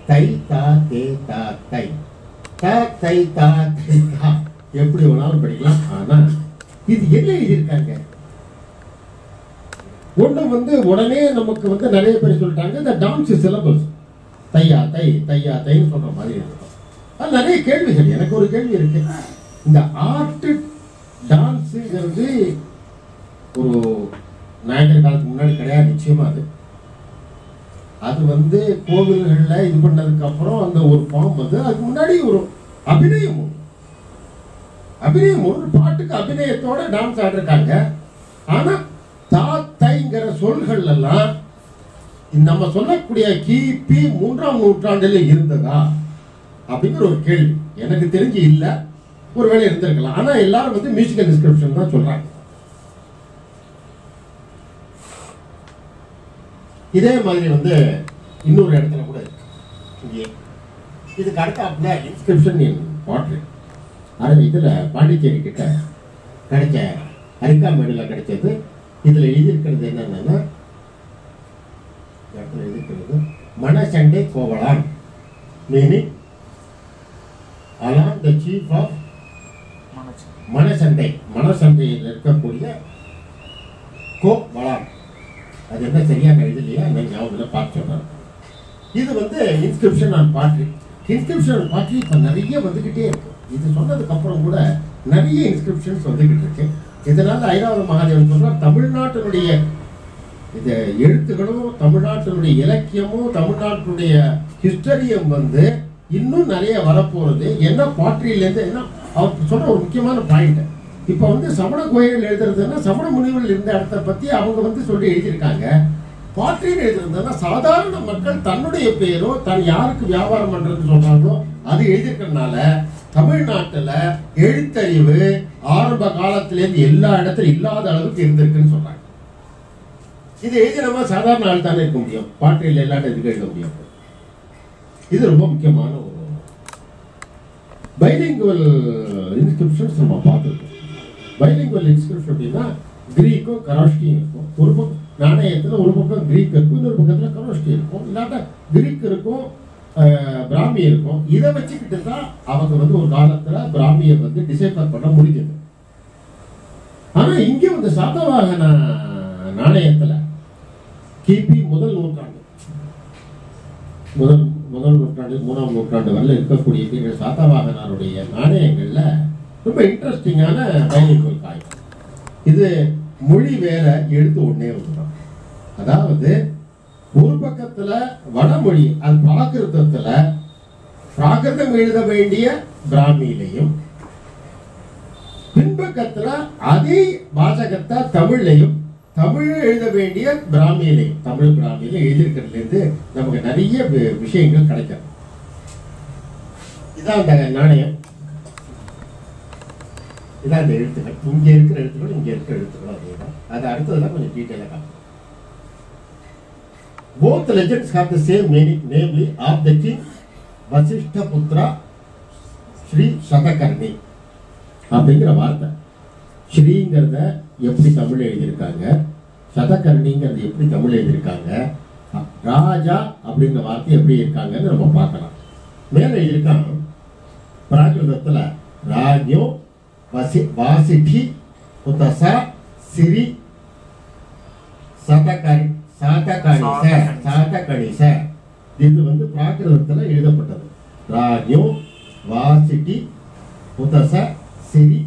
A: தை தா தே தா தை, த தை தா தை தா, எப்படி வேணாலும் படிக்கலாம். ஆனா இது என்ன எழுதியிருக்காங்க? ஒண்ணு உடனே நமக்கு நிறைய பேர் சொல்லிட்டாங்க, இந்த டான்ஸ் சிலபஸ் தையா தை தையா தைன்னு சொல்ற மாதிரி இருக்கும். அது நிறைய கேள்விகள். எனக்கு ஒரு கேள்வி இருக்கு. இந்த ஆர்ட் டான்ஸுங்கிறது ஒரு நாயகர் காலத்துக்கு முன்னாடி கிடையாது, நிச்சயமா. அது கோவில்கள்ல இது பண்ணதுக்கு அப்புறம் அந்த ஒரு ஃபார்ம் அதுக்கு முன்னாடி ஒரு அபிநயம் ஒரு பாட்டுக்கு அபிநயத்தோட டான்ஸ் ஆடிருக்காங்க. ஆனா தாத்தைங்கிற சொல்கள் எல்லாம் நம்ம சொல்லக்கூடிய கிபி 3ஆம் நூற்றாண்டுல இருந்ததா அப்படிங்கிற ஒரு கேள்வி எனக்கு தெரிஞ்சு இல்ல. ஒருவேளை இருந்திருக்கலாம். ஆனா எல்லாரும் மியூசிக்கல் டிஸ்கிரிப்ஷன் தான் சொல்றாங்க. இதே மாதிரி இன்னொரு இடத்துல கூட இருக்கு. இங்கே இதுக்கு அடுத்தாப்புல இன்ஸ்கிரிப்ஷன் இன் பாட்ரி. அது இதுல பாண்டிச்சேரி கிட்ட கிடைச்ச அரிக்காமேடுல கிடைச்சது. இதுல எழுதியிருக்கிறது என்னன்னா, எழுதியிருக்கிறது மணசண்டை கோவலான், மீனிங் அலான் த சீஃப் ஆஃப் மணசண்டை. மணசண்டையில் இருக்கக்கூடிய கோவலான். அது என்ன சரியாக எழுதலையா ஞாபகம் பார்த்து சொல்றாங்க. இது inscription on pottery. Inscription on pottery இப்ப நிறைய வந்துகிட்டே இருக்கு. இது சொன்னதுக்கு அப்புறம் கூட நிறைய இன்ஸ்கிரிப்ஷன்ஸ் வந்துகிட்டு இருக்கு. இதனால ஐராவத மகாதேவன் சொல்றார், தமிழ்நாட்டினுடைய இது எழுத்துக்களும் தமிழ்நாட்டினுடைய இலக்கியமும் தமிழ்நாட்டினுடைய ஹிஸ்டரியும் இன்னும் நிறைய வரப்போறது. என்ன பாட்ரியிலேருந்து என்ன அவர் சொல்ற ஒரு முக்கியமான பாயிண்ட். இப்ப சமண கோயில்கள் எழுதுறதுன்னா சமண முனிவர்கள் இருந்த இடத்தை பத்தி அவங்க சொல்லி எழுதியிருக்காங்க. பாட்ரியில் எழுதுறதுன்னா சாதாரண மக்கள் தன்னுடைய பேரோ தன் யாருக்கு வியாபாரம் பண்றதுன்னு சொல்றாங்களோ அது எழுதியிருக்கிறதுனால தமிழ்நாட்டுல எழுத்தறிவு ஆரம்ப காலத்திலேருந்து எல்லா இடத்துல இல்லாத அளவுக்கு இருந்திருக்குன்னு சொல்றாங்க. இது எழுதினமா சாதாரண ஆள் தானே இருக்க முடியும், பாட்ரியில் எல்லா இடத்துக்கும் எழுத முடியும். இது ரொம்ப முக்கியமான ஒரு பைலிங்குவல் இன்ஸ்கிரிப்ஷன்ஸ் நம்ம பார்த்துருக்கோம். பைலிங்குவல் இன்ஸ்கிரிப்ஷன் அப்படின்னா கிரீக்கும் கரோஷ்டியும் இருக்கும். ஒரு பக்கம் நாணயத்துல ஒரு பக்கம் கிரீக் இருக்கும், இன்னொரு பக்கத்துல கரோஷ்டி இருக்கும். இல்லாட்ட கிரீக் இருக்கும், பிராமி இருக்கும். இதை வச்சுக்கிட்டு தான் அவங்க ஒரு காலத்துல பிராமியை டிசைஃபர் பண்ண முடிஞ்சது. ஆனா இங்க சாதவாகன நாணயத்துல கிபி முதல் நூற்றாண்டு 3ஆம் நூற்றாண்டு வரல இருக்கக்கூடிய சாதவாகனாருடைய நாணயங்கள்ல ரொம்ப இன்ட்ரெஸ்டிங்கான பைலிங்குவல் காய். இது மொழி வேற, எழுத்து ஒன்னே ஒண்ணுதான். அதாவது ஒரு பக்கத்துல வடமொழி அது பிராகிருதம் எழுத வேண்டிய பிராமியிலையும், பின்பக்கத்துல அதே வாசகத்தை தமிழ்லையும் தமிழ் எழுத வேண்டிய பிராமியிலையும் தமிழ் பிராமியில எழுதியிருக்கிறதுல இருந்து நமக்கு நிறைய விஷயங்கள் கிடைக்கும். இதான் அந்த நாணயம், இதான் அந்த எழுத்துக்கள். இங்க இருக்கிற எழுத்துக்கள் இங்க இருக்கிற எழுத்துக்கள் அதேதான். அது அடுத்ததுல கொஞ்சம் டீட்டெயிலா காட்டும். Both legends have the same meaning, namely of the king Vasishtha Putra Sri Satakarni அப்படிங்கிற வார்த்தை. ஸ்ரீங்கிறத எப்படி தமிழ் எழுதியிருக்காங்க, சதகர்ணிங்கிறது எப்படி தமிழ் எழுதியிருக்காங்க, ராஜா அப்படிங்கிற வார்த்தை எப்படி இருக்காங்கன்னு நம்ம பார்க்கலாம். மேல எழுதியிருக்காங்க பிராகிருதத்துல ராஜ்யோ வாசிட்டி புத்தசா சிரி சாதகணிச. இது பிராகிருதத்துல எழுதப்பட்டது. ராஜ்யோ வாசிட்டி புத்தச சிரி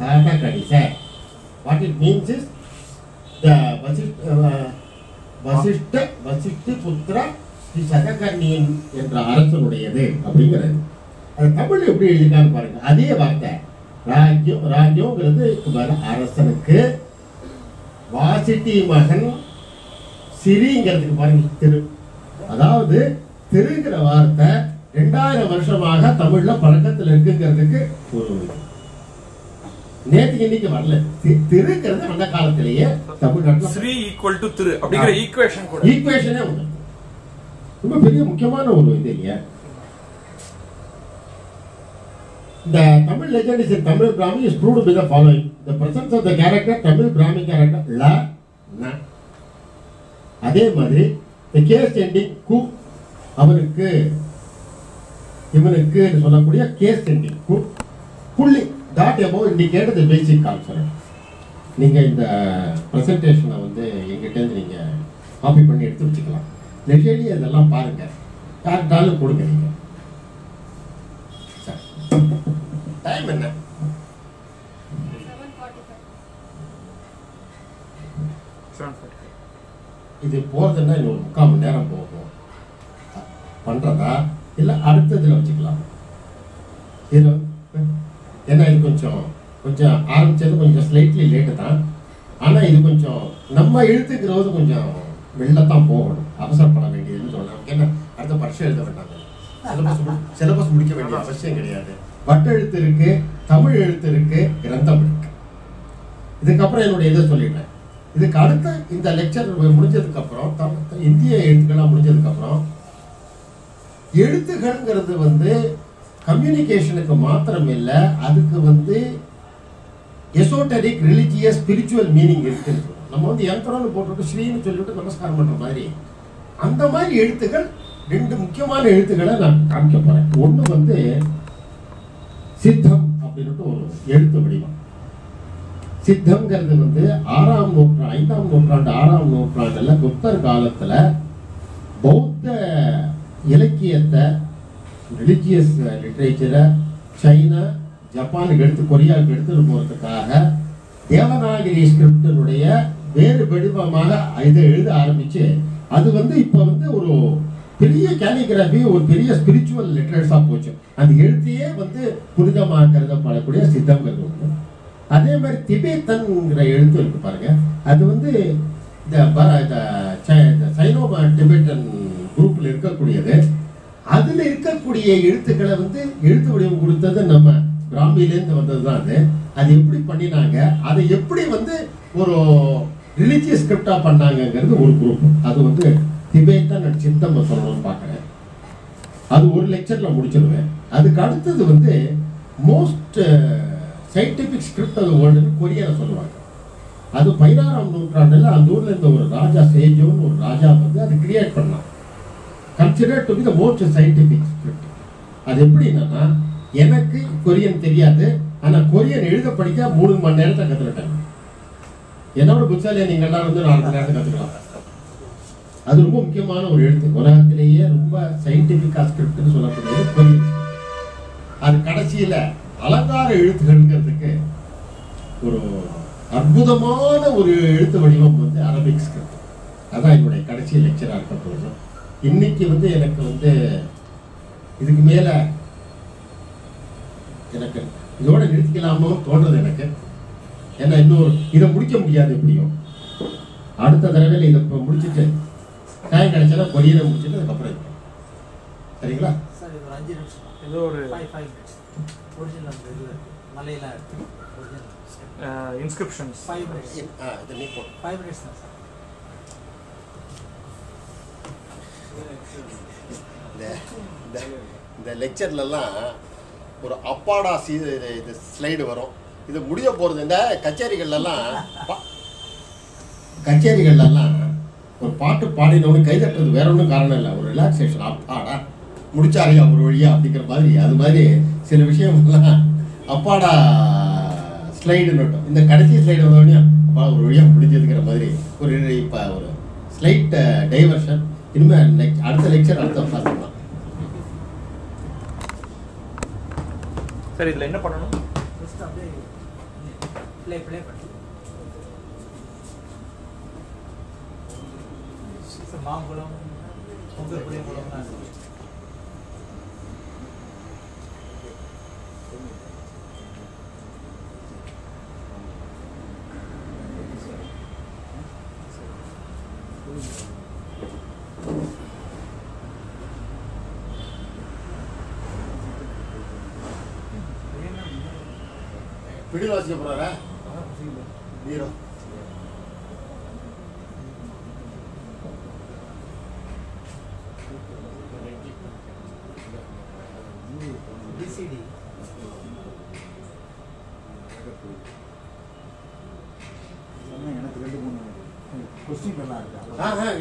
A: சாதகணிச. What it means is the Vasishta புத்திர ஸ்ரீ சதகர்ணியன் என்ற அரசனுடையது அப்படிங்கிறது. அது தமிழ் எப்படி எழுதிருக்கான்னு பாருங்க. அதே வார்த்தை ராஜ்யோங்கிறது அரசனுக்கு, வாசிட்டி மகன், சிறிங்கிறதுக்கு பாருங்க திரு. அதாவது திருங்கிற வார்த்தை 2000 வருஷமாக தமிழ்ல பழக்கத்தில் இருக்குங்கிறதுக்கு ஒரு நேற்று இன்னைக்கு வரல. திருங்கிறது அந்த காலத்திலேயே தமிழ்நாட்டில்
B: ஸ்ரீ ஈக்குவல் டு திரு அப்படிங்கிற ஈக்குவேஷனே உண்டு. ரொம்ப பெரிய முக்கியமான ஒரு இது இல்லையா.
A: The Tamil legend is in Tamil Brahmi is proved by the following. The presence of the character Tamil Brahmi character la na. அதே மாதிரி the case ending கு அவனுக்கு இவனுக்கு சொல்லக்கூடிய case ending கு புள்ளி that above indicate the basic concept. நீங்க இந்த பிரசன்டேஷனை வந்து எங்கிட்ட இருந்து நீங்க காப்பி பண்ணி எடுத்து வச்சுக்கலாம். நெட்லயே இதெல்லாம் பாருங்க. யார்ட்டாலும் கொடுங்க நீங்க. டைம் என்ன?
B: 7:45.
A: இது போறதுன்னா இன்னொரு 3/4 மணி நேரம் போகும். பண்றதா இல்ல அடுத்ததுல வச்சுக்கலாம். இது ஏன்னா இது கொஞ்சம் ஆரம்பிச்சது கொஞ்சம் ஸ்லைட்லி லேட்டு தான். ஆனா இது கொஞ்சம் நம்ம எழுத்துக்கிறது கொஞ்சம் வெளிலத்தான் போகணும். அவசரப்பட வேண்டியதுன்னு சொல்லலாம். ஏன்னா அடுத்த பரீட்சை எழுத வேண்டாங்க. சிலபஸ் முடிக்க வேண்டிய அவசியம் கிடையாது. வட்டெழுத்து இருக்கு, தமிழ் எழுத்து இருக்கு, கிரந்தம் இருக்கு. இதுக்கப்புறம் என்னுடைய இதை சொல்லிடுறேன். இதுக்கு அடுத்த இந்த லெக்சர் முடிஞ்சதுக்கு அப்புறம் இந்திய எழுத்துக்கள்லாம் முடிஞ்சதுக்கு அப்புறம் எழுத்துக்கள்ங்கிறது வந்து கம்யூனிகேஷனுக்கு மாத்திரம் இல்லை, அதுக்கு வந்து எசோட்டரிக் ரிலிஜியஸ் ஸ்பிரிச்சுவல் மீனிங் இருக்கு. நம்ம வந்து யந்திரம்னு போட்டுட்டு ஸ்ரீன்னு சொல்லிட்டு நமஸ்காரம் பண்ற மாதிரி அந்த மாதிரி எழுத்துக்கள் 2 முக்கியமான எழுத்துக்களை நான் காமிக்க போறேன். ஒண்ணு வந்து சித்தம் அப்படின்னு ஒரு எழுத்து வடிவம். சித்தம்ங்கிறது வந்து 5ஆம் நூற்றாண்டு 6ஆம் நூற்றாண்டுல குப்தர் காலத்துல பௌத்த இலக்கியத்தை ரிலிஜியஸ் லிட்ரேச்சரை சைனா ஜப்பானுக்கு எடுத்து கொரியாவுக்கு எடுத்துட்டு போறதுக்காக தேவநாகரி ஸ்கிரிப்டினுடைய வேறு வடிவமாக இதை எழுத ஆரம்பிச்சு அது வந்து இப்ப வந்து ஒரு பெரிய கேலிகிராஃபி, ஒரு பெரிய ஸ்பிரிச்சுவல் லிட்ரேச்சரா போச்சு. அந்த எழுத்தையே வந்து புனிதமாக கருதப்படக்கூடிய சித்தம்ங்கிறது ஒண்ணு. அதே மாதிரி திபேத்தன்ங்கிற எழுத்து இருக்கு பாருங்க, அது வந்து இந்த சைனோ டிபேட்டன் குரூப்ல இருக்கக்கூடியது. அதுல இருக்கக்கூடிய எழுத்துக்களை வந்து எழுத்து வடிவம் கொடுத்தது நம்ம பிராமிலேருந்து வந்ததுதான். அது எப்படி பண்ணினாங்க, அதை எப்படி வந்து ஒரு ரிலிஜியஸ் ஸ்கிரிப்டா பண்ணாங்கிறது ஒரு குரூப். அது வந்து திபேத்தன் அண்ட் சித்தம் சொல்லணும்னு பார்க்குறேன். அது ஒரு லெக்சர்ல முடிச்சிருவேன். அதுக்கு அடுத்தது வந்து most scientific script of the வேர்ல்டுன்னு கொரியனை சொல்லுவாங்க. அது 16ஆம் நூற்றாண்டுல அந்த ஊர்ல இருந்த ஒரு ராஜா சேஜோன்னு ஒரு ராஜா வந்து அது கிரியேட் பண்ணான். Consider to be the most scientific script. அது எப்படின்னா, எனக்கு கொரியன் தெரியாது, ஆனா கொரியன் எழுத படிக்க 3 மணி நேரத்தை கத்துக்கிட்டேன். என்னோட புத்தாலியா நீங்க எல்லாம் வந்து 4 மணி நேரத்தை கத்துக்கலாம். அது ரொம்ப முக்கியமான ஒரு எழுத்து. உலகத்திலேயே ரொம்ப சயின்டிபிக்கா ஸ்கிரிப்ட்னு சொல்லக்கூடியது கொரியன். அது கடைசியில அலங்கார எழுத்துகள்ங்கிறதுக்கு ஒரு அற்புதமான ஒரு எழுத்து வடிவம் வந்து அரபிக் ஸ்கிரிப்ட். அதான் என்னுடைய கடைசி லெக்சரா இருக்க போகுது. இன்னைக்கு வந்து எனக்கு வந்து இதுக்கு மேல எனக்கு இதோட நிறுத்திக்கலாமோ தோன்றது எனக்கு. ஏன்னா இன்னொரு இதை முடிக்க முடியாது. எப்படியும் அடுத்த தடவை இதை முடிச்சுட்டு டைம் கிடைச்சா கொரியனை முடிச்சுட்டு அதுக்கப்புறம் இருக்கும். சரிங்களா?
B: ஏதோ ஒரு இன்ஸ்கிரிப்ஷன்ஸ்
D: 5 minutes.
A: இது நீ போடு.
D: 5 minutes தான் சார்.
A: இந்த லெக்சர்லாம் ஒரு அப்பாடா இது ஸ்லைடு வரும். இது முடிய போகிறது. இந்த கச்சேரிகள்லாம் ஒரு பாட்டு பாடினவனு கைதட்டுறது வேற ஒன்றும் காரணம் இல்லை, ஒரு ரிலாக்ஸேஷன். அப்பாடா முடிச்சாரையா ஒரு வழியா அப்படிங்கிற மாதிரி. அது மாதிரி சில விஷயங்கள்லாம் அப்பாடா ஸ்லைடு நட்டும். இந்த கடைசி ஸ்லைடு வந்தோடனே அப்பா ஒரு வழியாக முடிஞ்சதுங்கிற மாதிரி ஒரு இப்போ ஒரு ஸ்லைட் டைவர்ஷன். இனிமேல் அடுத்த லெக்சர் அடுத்த பார்த்துக்கலாம்.
B: சரி, இதில் என்ன பண்ணணும்?
D: ஜஸ்ட் அப்படியே ப்ளே பண்ணு. மாம்பழம் பொங்கல் புளிய பழம் பிடியில் வச்சுக்க போறாரா ஹீரோ? BCD
C: எனக்கு 2-3 கொஸ்டின் எல்லாம் இருக்கா?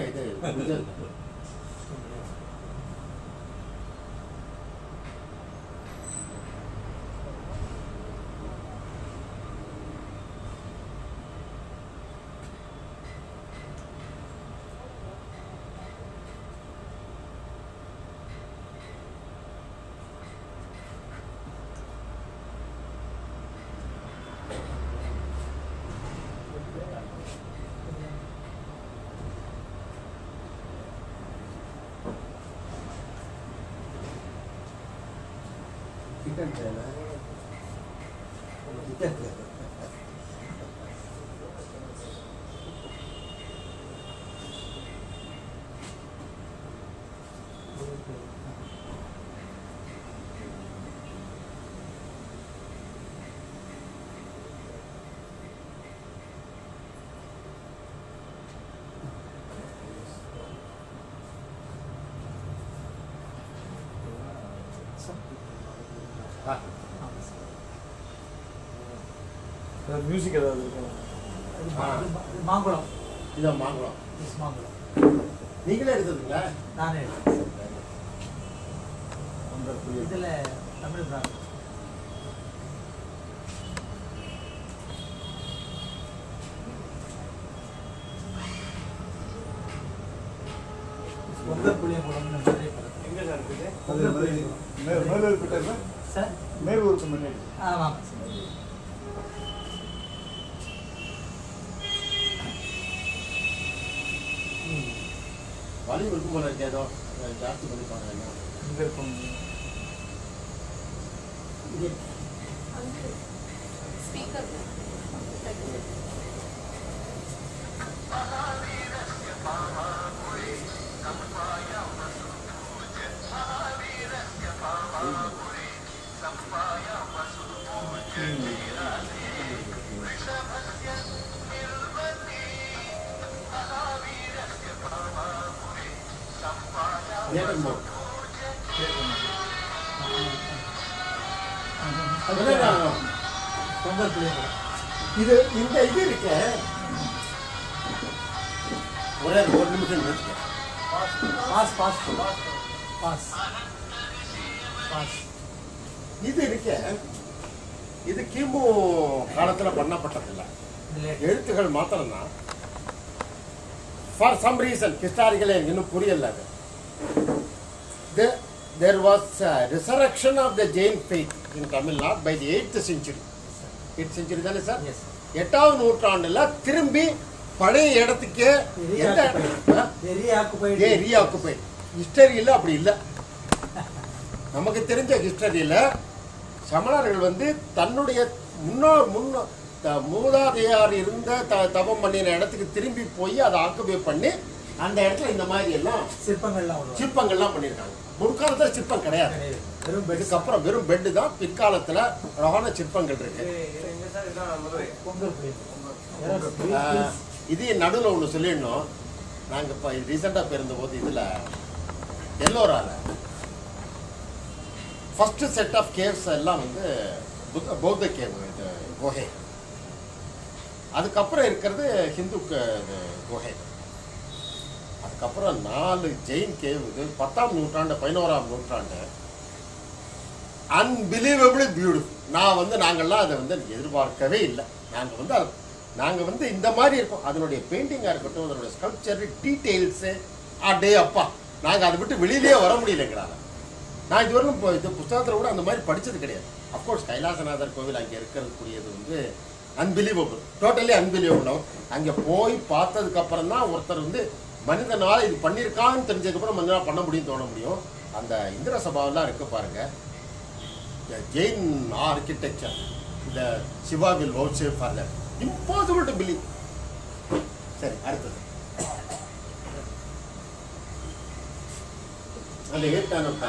A: இது புரிஞ்சது.
C: மியூசிக் ஏதாவது இருக்கா?
D: மாங்குளம்.
A: இதான் மாங்குளம்.
D: மாங்குளம்.
A: நீங்களே எடுத்ததுங்களா?
D: நானே இதுல தமிழ் பிராண்ட். பொங்கல் புளியங்குளம் நிறைய படம்.
C: எங்க சார் இருக்குது? மேலூர் கிட்ட
D: சார்
C: மேலூருக்கு முன்னாடி.
D: ஆமாம்.
A: வலி இருக்கும் போல இருக்கு, ஏதோ ஜாஸ்தி பண்ணி பாருங்க.
C: இங்க இருக்கும்.
E: ஸ்பீக்கர்
D: பொங்கல் புளியங்குளம்.
A: இது இந்த இது இருக்க ஒரே ஒரு நிமிஷம் நிறுத்துங்க.
D: Pause pause pause pause.
A: இது இருக்க இது கிமு காலத்துல பண்ணப்பட்டதில்லை, எழுத்துகள் மாத்திரம்தான். ஃபார் சம் ரீசன் ஹிஸ்டாரிக்கல் எனக்கு இன்னும் புரியல. அது there was a resurrection of the Jain faith in Tamil Nadu by the 8th century. 8th century தானே சார்?
D: Yes.
A: 8ஆவது நூற்றாண்டுல திரும்பி பழைய இடத்துக்கு ரீஆக்குபைட். ஹிஸ்டரியில அப்படி இல்லை. நமக்கு தெரிஞ்ச ஹிஸ்டரியில சமணர்கள் வந்து தன்னுடைய மூதாதையார் இருந்த தபம் பண்ணின இடத்துக்கு திரும்பி போய் அதை ஆக்குபை பண்ணி அந்த இடத்துல இந்த மாதிரி எல்லாம் சிற்பங்கள்லாம் பண்ணியிருக்காங்க. முற்காலத்துல சிற்பம் கிடையாது, இதுக்கப்புறம் வெறும் பெட்டு தான். பிற்காலத்துல அழகான சிற்பங்கள் இருக்கு. இது நடுவில் ஒன்று சொல்லிடணும். நாங்கள் இப்போ ரீசெண்டாக போயிருந்த போது இதில் எல்லோரால ஃபர்ஸ்ட் செட் ஆஃப் கேவ்ஸ் எல்லாம் வந்து பௌத்த கேவ் இது குகை. அதுக்கப்புறம் இருக்கிறது ஹிந்து குகை. அதுக்கப்புறம் 4 ஜெயின் கேவ். இது 10ஆம் நூற்றாண்டு 11ஆம் நூற்றாண்டு. Unbelievably beautiful. நாங்கள்லாம் அதை வந்து எதிர்பார்க்கவே இல்லை. நாங்கள் வந்து இந்த மாதிரி இருக்கோம். அதனுடைய பெயிண்டிங்காக இருக்கட்டும், அதனுடைய ஸ்கல்ப்சர் டீட்டெயில்ஸு டே அப்பா, நாங்கள் அதை விட்டு வெளியிலேயே வர முடியலைங்கிறாங்க. நான் இதுவரைக்கும் இது புத்தகத்தில் கூட அந்த மாதிரி படித்தது கிடையாது. அஃப்கோர்ஸ் கைலாசநாதர் கோவில் அங்கே இருக்கிறதுக்கூடியது வந்து அன்பிலீவபிள், டோட்டலி அன்பிலீவபிள். அங்கே போய் பார்த்ததுக்கப்புறம் தான் ஒருத்தர் வந்து மனிதனால் இது பண்ணியிருக்கான்னு தெரிஞ்சதுக்கப்புறம் மனிதனால் பண்ண முடியும் தோண முடியும். அந்த இந்திர சபாவெல்லாம் இருக்கு பாருங்க, ஜெயின் ஆர்கிடெக்சர். இந்த Shiva will vouch for that. Impossible to believe. சரி, அடுத்தது அந்த 8ஆம்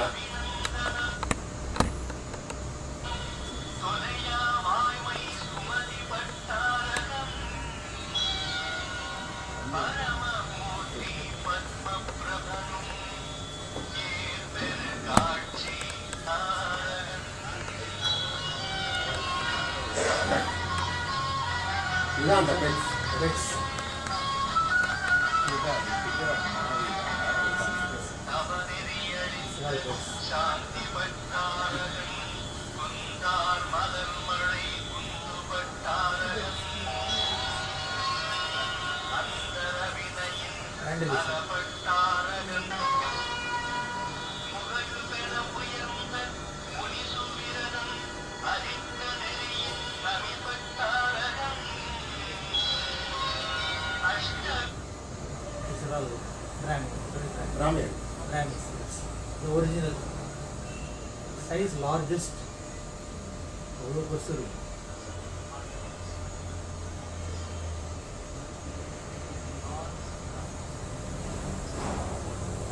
A: இதுதான் அந்த பெட்ஸ்.
D: பெட்ஸ்.
A: Brahmin.
D: Brahmins. The original size largest. அவ்வளோ பெருசு இருக்கும்.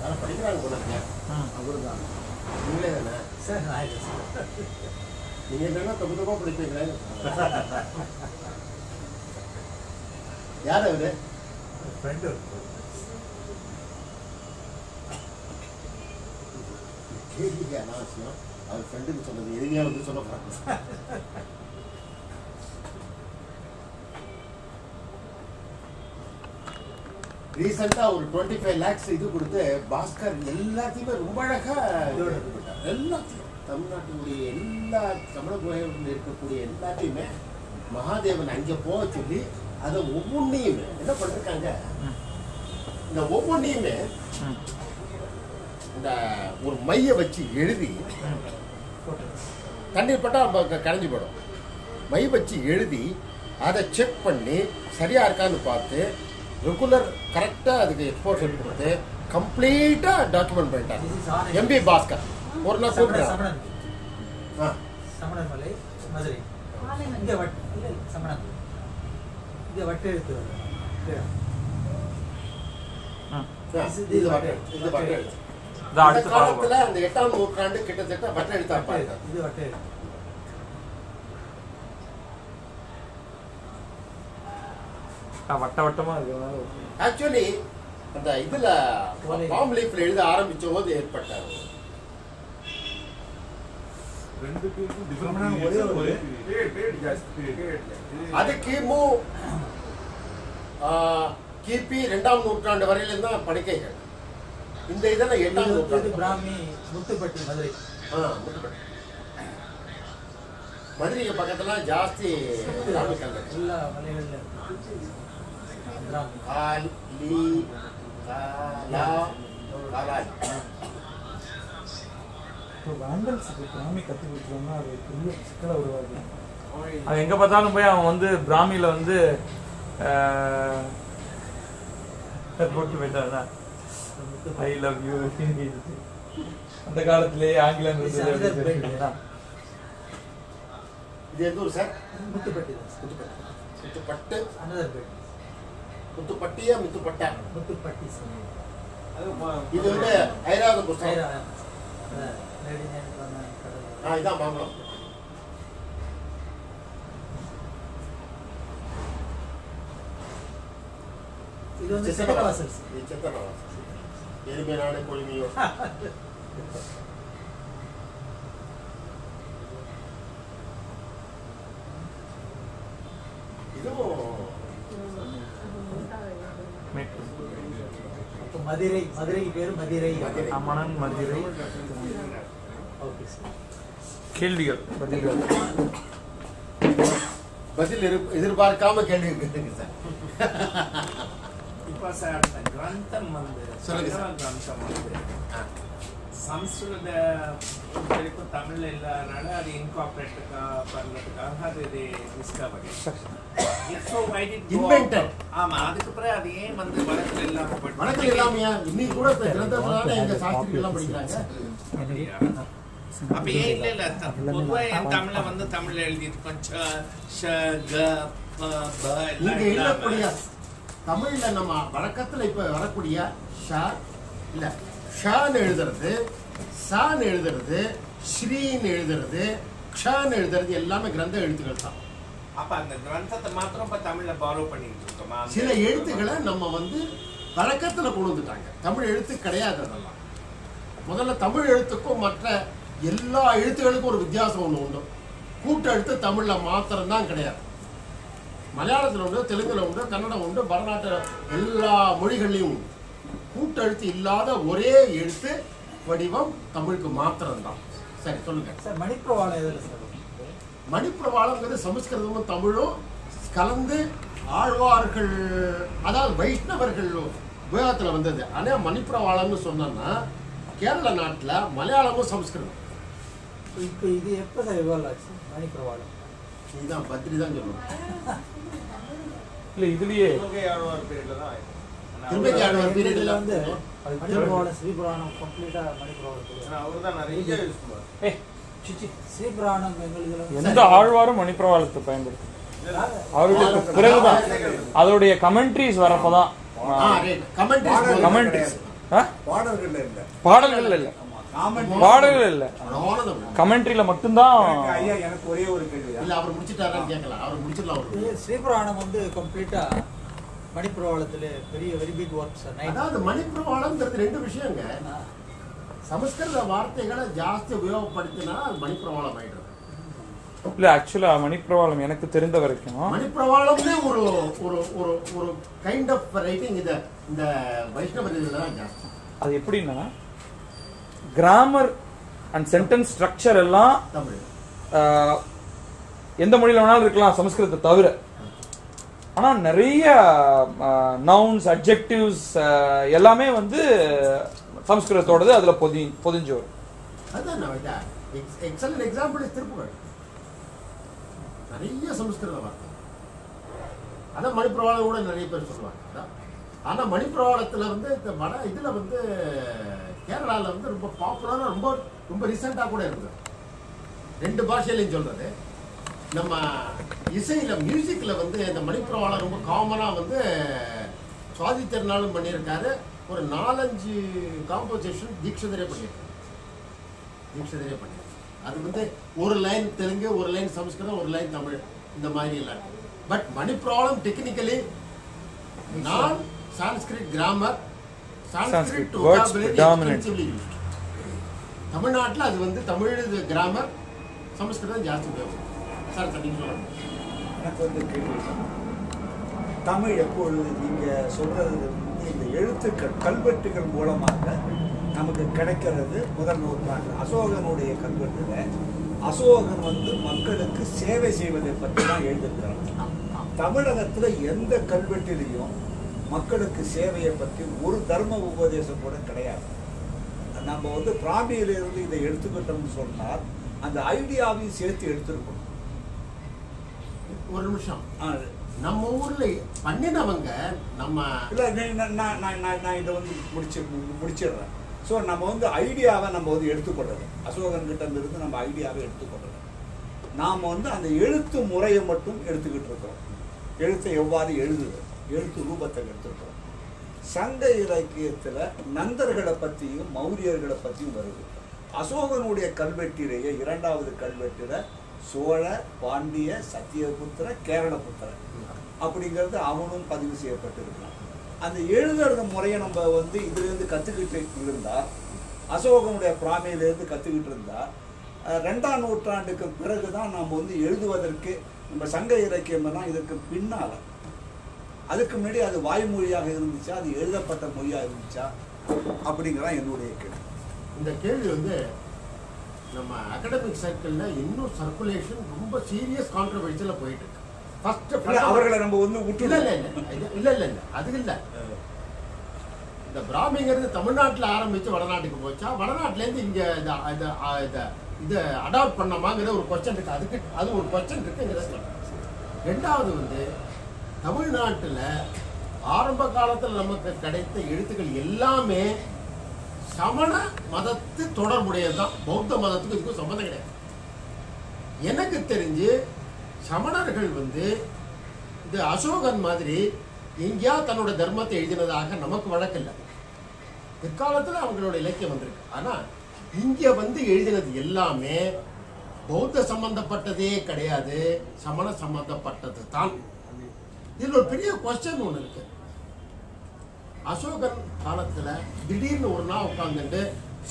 A: யாரும் படிக்கிறாங்க போல இருக்கீங்க.
C: அவர்தான்
A: நீங்களே தானே?
D: சார் நான் இல்லை சார்.
A: நீங்க என்னன்னா தப்பு தப்பா படிப்பீங்களே. யார் அவரு?
D: ஃப்ரெண்டு
A: கேள்விக்கு அனாவசியம். அவர் ஃப்ரெண்டுக்கு சொன்னது எளிமையா வந்து சொல்ல போறாங்க. ரீசெண்டா ஒரு 25 lakhs இது கொடுத்து பாஸ்கர் எல்லாத்தையுமே ரொம்ப அழகா எல்லாத்தையும் தமிழ்நாட்டினுடைய எல்லா தமிழ் கோயில்களில் இருக்கக்கூடிய எல்லாத்தையுமே மகாதேவன் அங்க போக சொல்லி அதை ஒவ்வொன்றையுமே என்ன பண்ணிருக்காங்க, இந்த ஒவ்வொன்றையுமே இந்த ஒரு மைய வச்சு எழுதி தண்ணீர் பட்டா கரைஞ்சி போடும். மை வச்சு எழுதி அதை செக் பண்ணி சரியா இருக்கான்னு பார்த்து ரெகுலர் கரெக்டாக அதுக்கு எக்ஸ்போர்ட் கொடுத்து கம்ப்ளீட்டாக டாக்குமெண்ட் பண்ணிட்டாங்க எம்பி பாஸ்கர். ஒரு நாள் கூப்பிடுறேன்.
D: சமணர் மலை மதுரை இங்கே வட் இல்லை சமணர் இங்கே வட்டு எழுத்து
A: இது வட்ட எழுத்து. அந்த காலத்துல அந்த 8ஆம் நூற்றாண்டு கிட்டத்தட்ட வட்ட எழுத்தா பாருங்க.
D: இது வட்ட எழுத்து.
B: வட்ட வட்டமா இருக்கு.
A: ஆக்சுவலி அந்த இதுல பாம் லீஃப்ல எழுத ஆரம்பிச்ச போது ஏற்பட்டார். அது கிமு கிபி 2ஆம் நூற்றாண்டு வரையில தான் படுக்கைகள். இந்த இதெல்லாம் 8ஆம் நூற்றாண்டு.
D: பிராமி முத்துப்பட்டி மதுரை.
A: முத்துப்பட்டி மதுரைக்கு பக்கத்துல ஜாஸ்தி
D: எல்லா மலைகள்ல
B: அது எங்க பார்த்தாலும் போய் அவன் வந்து பிராமியில வந்து போட்டு போயிட்டான். ஐ லவ் யூ அந்த காலத்திலேயே ஆங்கிலம்
A: இது எந்த ஊர் sir?
D: Muthupatti.
A: Muthupattu
D: another bad.
A: முத்துப்பட்டியா முத்துப்பட்டா?
D: முத்துப்பட்டி.
A: இது வந்து ஐராவத புஸ்தகம். இதான் மாம்பழம்.
D: இது வந்து சித்தனவாசல்.
A: இது சித்தனவாசல். எருமை நாடு கொழுமையோ.
D: மதுரை மதுரைக்கு பேரு மதுரை.
B: அமணன் மதுரை.
D: Okay sir.
B: கேள்விகள்
A: பதில் எதிர்பார்க்காம கேள்வி கேட்டுங்க சார்.
E: இப்போ சார் அந்த கிரந்தம் வந்து கிரந்தம் வந்து சம்ஸ்கிருத வரைக்கும் தமிழ்ல இல்லாதனால அது இன்கார்பரேட் பண்றதுக்காக அது டிஸ்கவரி. இப்போ
A: இன்வென்டட்.
E: ஆமா, அதுக்கு அப்புறம் அது ஏன் வந்து வழக்கில் இல்லாம
A: வழக்கில் இல்லாமையா? இன்னைக்கு கூட கிரந்தத்தினால எங்க சாஸ்திரிகள் எல்லாம் படிக்கிறாங்க.
E: அப்ப ஏன் இல்ல பொதுவா என் தமிழ்ல வந்து தமிழ்ல எழுதியிருக்கோம்.
A: இங்க எழுதக்கூடிய தமிழ்ல நம்ம வழக்கத்துல இப்ப வரக்கூடிய ஷா இல்ல ஷான்னு எழுதுறது, சான்னு எழுதுறது, ஸ்ரீன்னு எழுதுறது, க்ஷான்னு எழுதுறது எல்லாமே கிரந்த எழுத்துக்கள் தான்.
E: அப்ப அந்த கிரந்தத்தை மாத்திரம் இப்ப தமிழ்ல பாரோ பண்ணிட்டு இருக்கோமா?
A: சில எழுத்துக்களை நம்ம வந்து வழக்கத்துல கொண்டு வந்துட்டாங்க. தமிழ் எழுத்து கிடையாது. அதெல்லாம் முதல்ல தமிழ் எழுத்துக்கும் மற்ற எல்லா எழுத்துக்களுக்கும் ஒரு வித்தியாசம் ஒண்ணு உண்டு. கூட்டு எழுத்து தமிழ்ல மாத்திரம் தான் கிடையாது. மலையாளத்தில் உண்டு, தெலுங்குல உண்டு, கன்னடம் உண்டு, வடநாட்டு எல்லா மொழிகள்லையும் உண்டு. கூட்டெழுத்து இல்லாத ஒரே எழுத்து வடிவம் தமிழுக்கு மாத்திரம்தான். சரி சொல்லுங்க
D: சார். மணிப்பிரவாளம் எதில் சார்?
A: மணிப்பிரவாளம்ங்கிறது சமஸ்கிருதமும் தமிழும் கலந்து ஆழ்வார்கள், அதாவது வைஷ்ணவர்கள் உபயோகத்தில் வந்தது. ஆனால் மணிப்பிரவாளம்னு சொன்னோம்னா கேரள நாட்டில் மலையாளமும் சமஸ்கிருதம்.
D: இப்போ இது எப்போ சார் இவால்வ் ஆச்சு மணிப்பிரவாளம்?
A: இதுதான் பத்ரி தான் சொல்லணும்.
B: இல்லை இதுலயே
E: திருமங்கை ஆழ்வார் பீரியட்ல தான் ஆயிடும்.
A: திருமங்கை ஆழ்வார் பீரியட்ல
D: வந்து மணிப்பிரவாளம் ஸ்ரீபுராணம் கம்ப்ளீட்டாக மணிப்பிரவாளம்.
E: ஏன்னா அவர்தான் நிறைய யூஸ் பண்ணுவார்.
D: ஸ்ரீபுராணம் எங்களுக்கு
B: எந்த ஆழ்வாரும் மணிப்பிரவாளத்தை பயன்படுத்தும். அவருடைய பிறகுதான் அதோடைய கமெண்ட்ரிஸ் வரப்பதான் கமெண்ட்ரிஸ்
C: பாடல்கள் இல்ல,
B: பாடல்கள் இல்ல, பாடல்கள் இல்ல, கமெண்ட்ரியில மட்டும்தான்.
C: ஐயா எனக்கு ஒரே ஒரு கேள்வி.
A: இல்ல அவர் முடிச்சிட்டாரான்னு கேட்கலாம். அவர் முடிச்சிடலாம்.
D: ஸ்ரீபுராணம் வந்து கம்ப்ளீட்டா மணிப்பிரவாளத்துல பெரிய வெரி பிக் ஒர்க் சார்.
A: அதாவது மணிப்பிரவாளம்ங்கிறது ரெண்டு விஷயங்க. சமஸ்கிருத வார்த்தைகளை ஜாஸ்தி உபயோகப்படுத்தினா அது மணிப்பிரவாளம் ஆயிடுறது.
B: இல்ல ஆக்சுவலா மணிப்பிரவாளம் எனக்கு தெரிந்த வரைக்கும்
A: மணிப்பிரவாளம்னே ஒரு ஒரு ஒரு ஒரு கைண்ட் ஆஃப் ரைட்டிங் இந்த வைஷ்ணவ இதெல்லாம் ஜாஸ்தி.
B: அது எப்படின்னா கிராமர் அண்ட் சென்டென்ஸ் ஸ்ட்ரக்சர் எல்லாம்
A: தமிழ்
B: எந்த மொழியில வேணாலும் இருக்கலாம் சமஸ்கிருதத்தை தவிர. ஆனா நிறைய நவுன்ஸ் அட்ஜெக்டிவ்ஸ் எல்லாமே வந்து சமஸ்கிருதத்தோடது அதுல பொதிஞ்சு வரும்.
A: அதுதான் எக்ஸலன்ட் எக்ஸாம்பிள் திருப்புகழ். நிறைய சமஸ்கிருத வார்த்தை. அதான் மணிப்பிரவாளம் கூட நிறைய பேர் சொல்லுவாங்க. ஆனா மணிப்பிரவாளத்துல வந்து இந்த வட இதுல வந்து கேரளால வந்து ரொம்ப பாப்புலரா ரொம்ப ரொம்ப ரீசெண்டா கூட இருக்குது. ரெண்டு பாஷையிலையும் சொல்றது. நம்ம இசையில மியூசிக்ல வந்து இந்த மணிப்பிரவாளம் ரொம்ப காமனா வந்து சுவாதி திருநாளும் பண்ணியிருக்காரு. ஒரு 4-5 காம்போசிஷன் தீட்சிதரே பண்ணியிருக்காரு. அது வந்து ஒரு லைன் தெலுங்கு, ஒரு லைன் சமஸ்கிருதம், ஒரு லைன் தமிழ், இந்த மாதிரி எல்லாம். பட் மணிப்பிரவாளம் டெக்னிக்கலி நான் சான்ஸ்கிரிட் கிராமர், சான்ஸ்கிரிட் vocabulary தமிழ்நாட்டில் அது வந்து தமிழ் கிராமர், சமஸ்கிருதம் ஜாஸ்தி உபயோகம். சார் நீங்க சொல்லணும்.
C: எனக்கு வந்து கேள்வி, தமிழ் எப்பொழுது நீங்க சொல்றது இந்த எழுத்துக்கள் கல்வெட்டுகள் மூலமாக நமக்கு கிடைக்கிறது முதல் நூற்றாண்டு அசோகனுடைய கல்வெட்டுல அசோகன் வந்து மக்களுக்கு சேவை செய்வதை பற்றி தான் எழுதியிருக்கிறார். தமிழகத்துல எந்த கல்வெட்டிலையும் மக்களுக்கு சேவையை பற்றி ஒரு தர்ம உபதேசம் கூட கிடையாது. நம்ம வந்து பிராமியிலிருந்து இதை எடுத்துக்கிட்டோம்னு சொன்னால் அந்த ஐடியாவையும் சேர்த்து எடுத்துருக்கணும்.
A: ஒரு நிமிஷம், நம்ம ஊர்ல பண்ணினவங்க நம்ம
C: இல்லை நான் இதை வந்து முடிச்சிடுறேன். ஸோ நம்ம வந்து ஐடியாவை நம்ம வந்து எடுத்துக்கொள்ளணும். அசோகன் கிட்ட இருந்து நம்ம ஐடியாவை எடுத்துக்கொள்ளணும். நாம் வந்து அந்த எழுத்து முறையை மட்டும் எடுத்துக்கிட்டு இருக்கிறோம். எழுத்தை எவ்வாறு எழுதுது, எழுத்து ரூபத்தை எடுத்துருக்கிறோம். சங்க இலக்கியத்தில் நந்தர்களை பற்றியும் மௌரியர்களை பற்றியும் வருது. அசோகனுடைய கல்வெட்டிலேயே 2வது கல்வெட்டில் சோழ, பாண்டிய, சத்தியபுத்திர, கேரளபுத்திர அப்படிங்கிறது அவனும் பதிவு செய்யப்பட்டிருக்கிறான். அந்த எழுதுறது முறையை நம்ம வந்து இதுலேருந்து கற்றுக்கிட்டு இருந்தால், அசோகனுடைய பிராமியிலேருந்து கற்றுக்கிட்டு இருந்தால் 2ஆம் நூற்றாண்டுக்கு பிறகு தான் நாம் வந்து எழுதுவதற்கு நம்ம சங்க இலக்கியம்னா இதற்கு பின்னால். அதுக்கு முன்னாடி அது வாய்மொழியாக இருந்துச்சா, அது எழுதப்பட்ட மொழியாக இருந்துச்சா அப்படிங்கிறதான் என்னுடைய கேள்வி.
A: இந்த கேள்வி வந்து நம்ம அகாடமிக் சர்க்கிள்ல இன்னும் சர்க்குலேஷன் ரொம்ப சீரியஸ் கான்ட்ரவர்சியில் போயிட்டு இருக்கு.
C: அவர்களை நம்ம வந்து
A: இல்ல அது இல்ல. இந்த பிராமிங்கிறது தமிழ்நாட்டில் ஆரம்பிச்சு வடநாட்டுக்கு போச்சா, வடநாட்டுல இருந்து இங்க இதை அடாப்ட் பண்ணமாங்கிற ஒரு கொஸ்டின் இருக்கு. அதுக்கு அது ஒரு கொஸ்டின் இருக்குங்கிறத. 2வது வந்து தமிழ்நாட்டில் ஆரம்ப காலத்தில் நமக்கு கிடைத்த எழுத்துக்கள் எல்லாமே சமண மதத்து தொடர்புடையதுதான். பௌத்த மதத்துக்கு இதுக்கும் சம்மந்தம் கிடையாது. எனக்கு தெரிஞ்சு சமணர்கள் வந்து இந்த அசோகன் மாதிரி எங்கேயா தன்னோட தர்மத்தை எழுதினதாக நமக்கு வழக்கில்லை. பிற்காலத்தில் அவங்களோட இலக்கியம் வந்திருக்கு. ஆனா இங்க வந்து எழுதினது எல்லாமே பௌத்த சம்பந்தப்பட்டதே கிடையாது, சமண சம்பந்தப்பட்டது தான். இதுல ஒரு பெரிய கொஸ்டின் ஒண்ணு இருக்கு. அசோகன் காலத்துல திடீர்னு ஒரு நாள் உட்கார்ந்துட்டு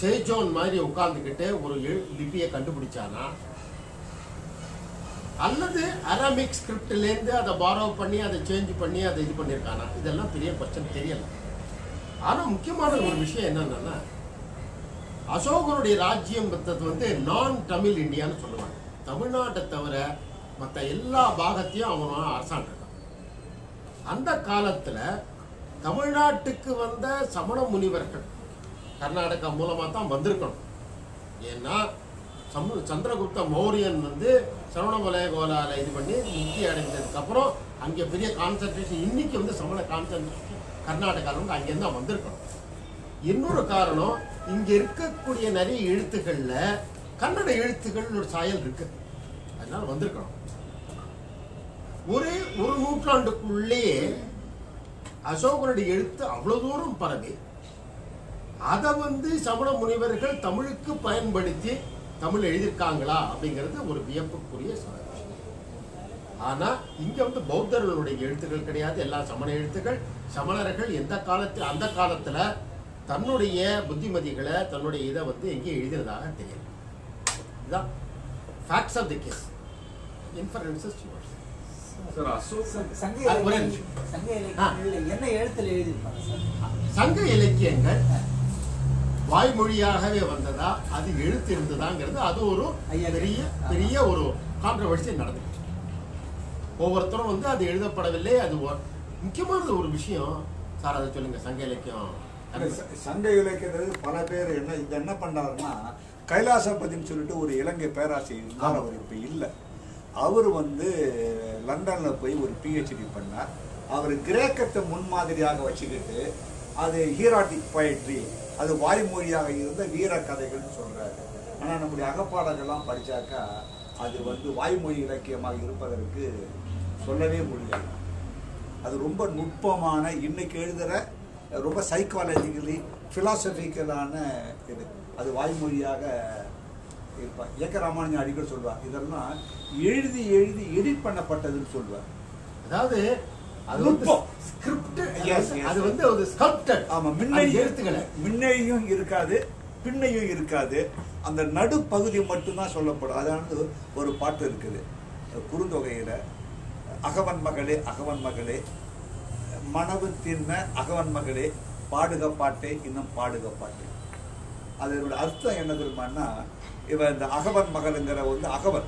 A: சேஜோன் மாதிரி உட்கார்ந்துக்கிட்டு ஒரு லிபியை கண்டுபிடிச்சானா, அல்லது அரபிக் ஸ்கிரிப்ட்லேருந்து அதை பாரோ பண்ணி அதை சேஞ்ச் பண்ணி அதை இது பண்ணியிருக்கானா, இதெல்லாம் பெரிய கொஸ்டின் தெரியல. ஆனால் முக்கியமான ஒரு விஷயம் என்னன்னா, அசோகனுடைய ராஜ்யம் வந்து நான் தமிழ் இந்தியான்னு சொல்லுவாங்க. தமிழ்நாட்டை தவிர மற்ற எல்லா பாகத்தையும் அவன் அரசாண்டிருக்கான். அந்த காலத்தில் தமிழ்நாட்டுக்கு வந்த சமண முனிவர்கள் கர்நாடகா மூலமாக தான் வந்திருக்கணும். ஏன்னா சந்திரகுப்த மௌரியன் வந்து சரவணமலை கோலால இது பண்ணி முக்தி அடைந்ததுக்கு அப்புறம் அங்கே பெரிய கான்சன்ட்ரேஷன், இன்னைக்கு வந்து சமண கான்சன்ட்ரேஷன் கர்நாடகாவில் வந்து அங்கேருந்து தான் வந்திருக்கணும். இன்னொரு காரணம், இங்க இருக்கக்கூடிய நிறைய எழுத்துக்கள்ல கன்னட எழுத்துக்கள் ஒரு சாயல் இருக்கு, அதனால வந்திருக்கணும். ஒரே ஒரு நூற்றாண்டுக்குள்ளேயே அசோகனுடைய எழுத்து அவ்வளவு தூரம் பரவி அதை வந்து சமண முனிவர்கள் தமிழுக்கு பயன்படுத்தி தமிழ் எழுதியிருக்காங்களா அப்படிங்கிறது ஒரு வியப்புக்குரிய விஷயம். ஆனா இங்க வந்து பௌத்தர்களுடைய எழுத்துக்கள் கிடையாது, எல்லா சமண எழுத்துக்கள். சமணர்கள் எந்த காலத்தில் அந்த காலத்துல தன்னுடைய புத்திமதிகளை தன்னுடைய இதை வந்து எங்கேயும் எழுதினதாக தெரியல. இதுதான் facts of the case. Inferences yours. சங்க இலக்கியங்கள் வாய்மொழியாகவே வந்ததா அது எழுத்து இருந்ததாங்கிறது அது ஒரு பெரிய பெரிய ஒரு கான்ட்ரவர்சி நடந்துச்சு. ஒவ்வொருத்தரும் வந்து அது எழுதப்படவில்லை. அது முக்கியமானது ஒரு விஷயம் சார், அதை சொல்லுங்க. சங்க இலக்கியம்
C: சங்க இலக்கியத்தில் பல பேர் என்ன பண்ணாருன்னா, கைலாசபதினு சொல்லிட்டு ஒரு இலங்கை பேராசிரியர் இருந்தார். அவர் இப்போ இல்லை. அவர் வந்து லண்டனில் போய் ஒரு பிஹெச்டி பண்ணார். அவர் கிரேக்கத்தை முன்மாதிரியாக வச்சுக்கிட்டு அது ஹீராட்டிக் போயட்ரி, அது வாய்மொழியாக இருந்த வீர கதைகள்னு சொல்கிறாரு. ஆனால் நம்முடைய அகப்பாடங்கள்லாம் படித்தாக்கா அது வந்து வாய்மொழி இலக்கியமாக இருப்பதற்கு சொல்லவே முடியாது. அது ரொம்ப நுட்பமான, இன்னைக்கு எழுதுகிற ரொம்ப சைக்காலஜிக்கலி ஃபிலாசபிக்கலான இது. அது வாய்மொழியாக இருப்பார். ஏக ராமானுஜன் அடிக்கடி சொல்வார், இதெல்லாம் எழுதி எழுதி எடிட் பண்ணப்பட்டதுன்னு சொல்வார்.
A: அதாவது
C: முன்னையும் இருக்காது பின்னையும் இருக்காது, அந்த நடுப்பகுதி மட்டும்தான் சொல்லப்படும். அதாவது ஒரு பாட்டு இருக்குது குறுந்தொகையில, அகவன் மகளே அகவன் மகளே மனவு தின்ன அகவன் மகளே பாடுக பாட்டே இன்னும் பாடுக பாட்டு. அதோட அர்த்தம் என்ன தெரியுமான்னா, இவன் இந்த அகவன் மகள்ங்கிற வந்து அகவன்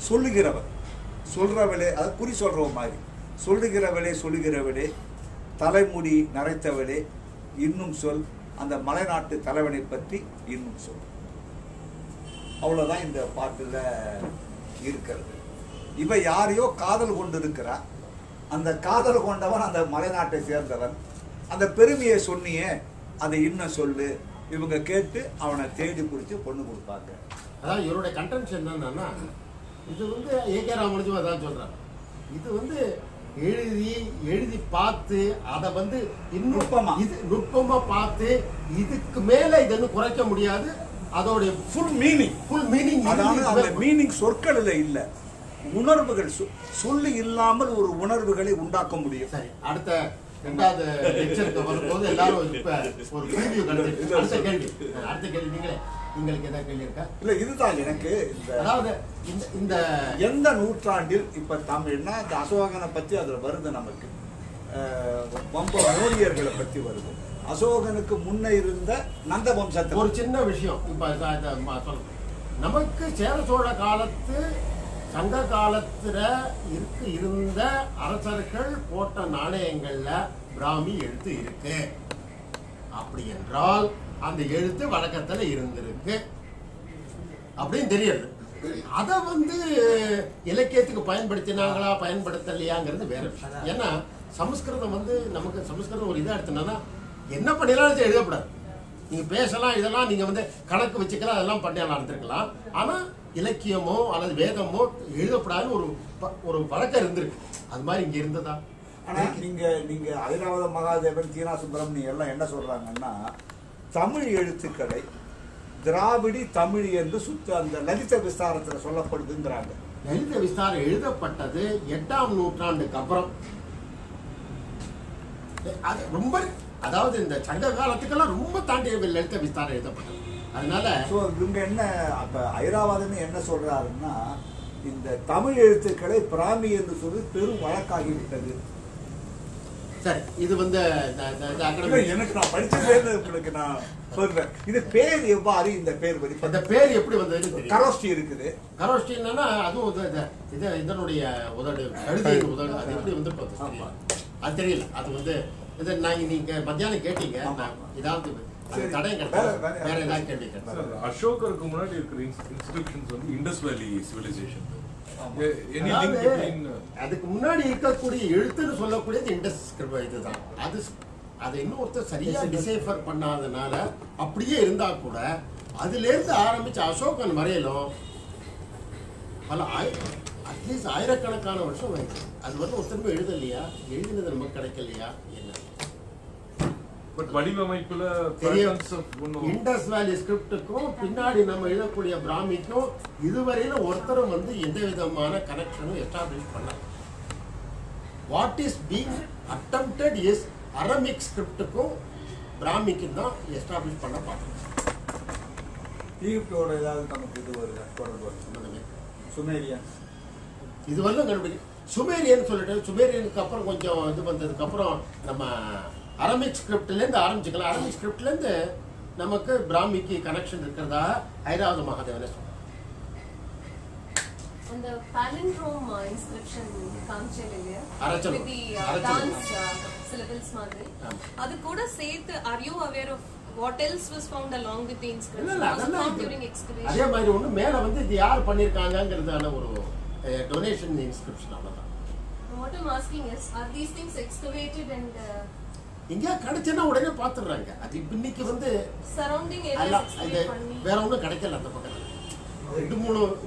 C: சொல்லுகிறவன், சொல்றவளே, அது குறி சொல்றவ மாதிரி, சொல்லுகிறவளே சொல்லுகிறவளே தலைமுடி நரைத்தவளே இன்னும் சொல், அந்த மலைநாட்டு தலைவனை பற்றி இன்னும் சொல். அவ்வளவுதான் இந்த பாட்டுல இருக்கிறது. இவ யாரையோ காதல் கொண்டு இருக்கிறா, அந்த காதல் கொண்டவன் அந்த மலைநாட்டை சேர்ந்தவன், அந்த பெருமையை சொன்னியே அதை இன்னும் சொல்லு. இவங்க கேட்டு அவனை தேடி பிடிச்சி பொண்ணு கொடுப்பாங்க.
A: அதான் இவருடைய கண்டென்ஷன் என்னன்னா, இது வந்து ஏகே ராமானுஜம் அதான் சொல்றாங்க, இது வந்து எழுதி எழுதி பார்த்து அதை வந்து இன்னும் இது நுட்பமா பார்த்து இதுக்கு மேல இதன்னு குறைக்க முடியாது. அதோடைய ஃபுல் மீனிங்
C: அதாவது அந்த மீனிங் சொற்களில் இல்ல, உணர்வுகள் சொல்லி இல்லாமல் ஒரு உணர்வுகளை உண்டாக்க முடியும்.
A: சரி, அடுத்த ரெண்டாவது லெக்சருக்கு வரும்போது எல்லாரும் இப்ப ஒரு ப்ரீவியூ கிடைச்சிருக்கு. அடுத்த கேள்வி நீங்களே, உங்களுக்கு ஏதாவது கேள்வி இருக்கா?
C: இல்ல, இதுதான் எனக்கு
A: அதாவது இந்த
C: எந்த நூற்றாண்டில் இப்ப தமிழ்னா இந்த அசோகனை பத்தி அதுல வருது, நமக்கு மோரியர்களை பத்தி வருது. அசோகனுக்கு முன்ன இருந்த நந்த வம்சத்தில்
A: ஒரு சின்ன விஷயம் இப்ப சொல்றேன். நமக்கு சேர சோழ காலத்து சங்க காலத்துல இருந்த அரசர்கள் போட்ட நாணயங்கள்ல பிராமி எழுத்து இருக்கு. அப்படி என்றால் அந்த எழுத்து வழக்கத்துல இருந்திருக்கு அப்படின்னு தெரியுது. அதை வந்து இலக்கியத்துக்கு பயன்படுத்தினாங்களா பயன்படுத்தலையாங்கிறது வேற விஷயம். ஏன்னா சமஸ்கிருதம் வந்து நமக்கு சமஸ்கிருதம் ஒரு இதாக எடுத்தோம்னா என்ன பண்ணிடலாம் எழுதப்படாது. நீங்க பேசலாம், இதெல்லாம் நீங்க வந்து கணக்கு வச்சுக்கலாம், அதெல்லாம் பண்ணிடலாம் இருந்திருக்கலாம். ஆனா இலக்கியமோ அல்லது வேதமோ எழுதப்படாதுன்னு ஒரு வழக்கம் இருந்திருக்கு. அது மாதிரி இங்க இருந்ததா?
C: ஆனா நீங்க ஐராவத மகாதேவன், தீனா சுப்பிரமணியம் எல்லாம் என்ன சொல்றாங்கன்னா, தமிழ் எழுத்துக்களை திராவிடி தமிழ் என்று அந்த லலித விஸ்தாரத்தில் சொல்லப்படுதுங்கிறாங்க.
A: லலித விஸ்தாரம் எழுதப்பட்டது 8ஆம் நூற்றாண்டுக்கு அப்புறம். அது ரொம்ப, அதாவது இந்த சங்க காலத்துக்கெல்லாம் ரொம்ப தாண்டி லலித விஸ்தாரம் எழுதப்பட்டது. அதனால
C: இவங்க என்ன அப்ப ஐராவதமே என்ன சொல்றாருன்னா, இந்த தமிழ் எழுத்துக்களை பிராமி என்று சொல்லி பெரும் வழக்காகிவிட்டது.
A: சரி, இது வந்து
C: எனக்கு நான் படிச்சது உங்களுக்கு நான் சொல்றேன். இது பேர் எவ்வாறு இந்த பேர்
A: அந்த பேர் எப்படி வந்தது?
C: கரோஸ்டி இருக்குது.
A: கரோஸ்டி என்னன்னா அதுவும் இதனுடைய உதடு கழுதையின் உதடு அது எப்படி வந்து அது தெரியல. அது வந்து இதை நீங்க மத்தியானம் கேட்டீங்க. இதாவது தடயம் கிடையாது. வேற ஏதாவது கேள்வி கேட்டாங்க.
F: அசோகருக்கு முன்னாடி இருக்கிற இன்ஸ்கிரிப்ஷன்ஸ் வந்து இண்டஸ் வேலி சிவிலைசேஷன்.
A: அதுக்கு முன்னாடி இருக்கக்கூடிய எழுத்துன்னு சொல்லக்கூடியது இண்டஸ் இதுதான். அதை இன்னும் ஒருத்தர் சரியா டிசைஃபர் பண்ணாதனால அப்படியே இருந்தா கூட அதுல இருந்து ஆரம்பிச்சு அசோகன் வரையிலும் பல அட்லீஸ்ட் ஆயிரக்கணக்கான வருஷம் வாங்கிச்சு. அது வந்து ஒருத்தருமே எழுதலையா, எழுதினது நமக்கு கிடைக்கலையா என்ன?
F: பட் வடிவமைப்புல
A: இண்டஸ் வேலி ஸ்கிரிப்டுக்கும் பின்னாடி நம்ம எழுதக்கூடிய பிராமிக்கும் இதுவரையில ஒருத்தரும் வந்து எந்த விதமான கனெக்ஷனும் எஸ்டாப்ளிஷ் பண்ணல. What is being attempted is Aramaic ஸ்கிரிப்டுக்கும் பிராமிக்கும் தான் எஸ்டாப்ளிஷ் பண்ண பார்க்கணும்.
C: ஈஜிப்டோட ஏதாவது நமக்கு இது வருது தொடர்பு? சுமேரியன்
A: இது வரலும் கண்டுபிடி. சுமேரியன் சொல்லிட்டு சுமேரியனுக்கு அப்புறம் கொஞ்சம் இது வந்ததுக்கு அப்புறம் நம்ம அரமிக் ஸ்கிரிப்ட்லேருந்து ஆரம்பிச்சுக்கலாம். அரமிக் ஸ்கிரிப்ட்லேருந்து நமக்கு பிராமிக்கு கனெக்ஷன் இருக்கிறதா ஐராவத மகாதேவனே சொல்றாங்க.
G: அந்த palindrome inscription காமிச்சேன் இல்லையா,
A: அரச்சல்
G: with the dance syllables மாதிரி, அது கூட சேர்த்து are you aware of what else was found along with the inscription? Was found during excavation.
A: அதே மாதிரி ஒண்ணு மேல வந்து இது யார் பண்ணிருக்காங்கங்கிறதான ஒரு டொனேஷன் இன்ஸ்கிரிப்ஷன் அவ்வளவுதான்.
G: What I'm asking is, are these things excavated and
A: இங்க கிடைச்சனா உடனே பாத்துறாங்க. அது இன்னைக்கு வந்து
G: surrounding areas excavate பண்ணி
A: வேற ஒண்ணும் கிடைக்கல. அந்த பக்கத்துல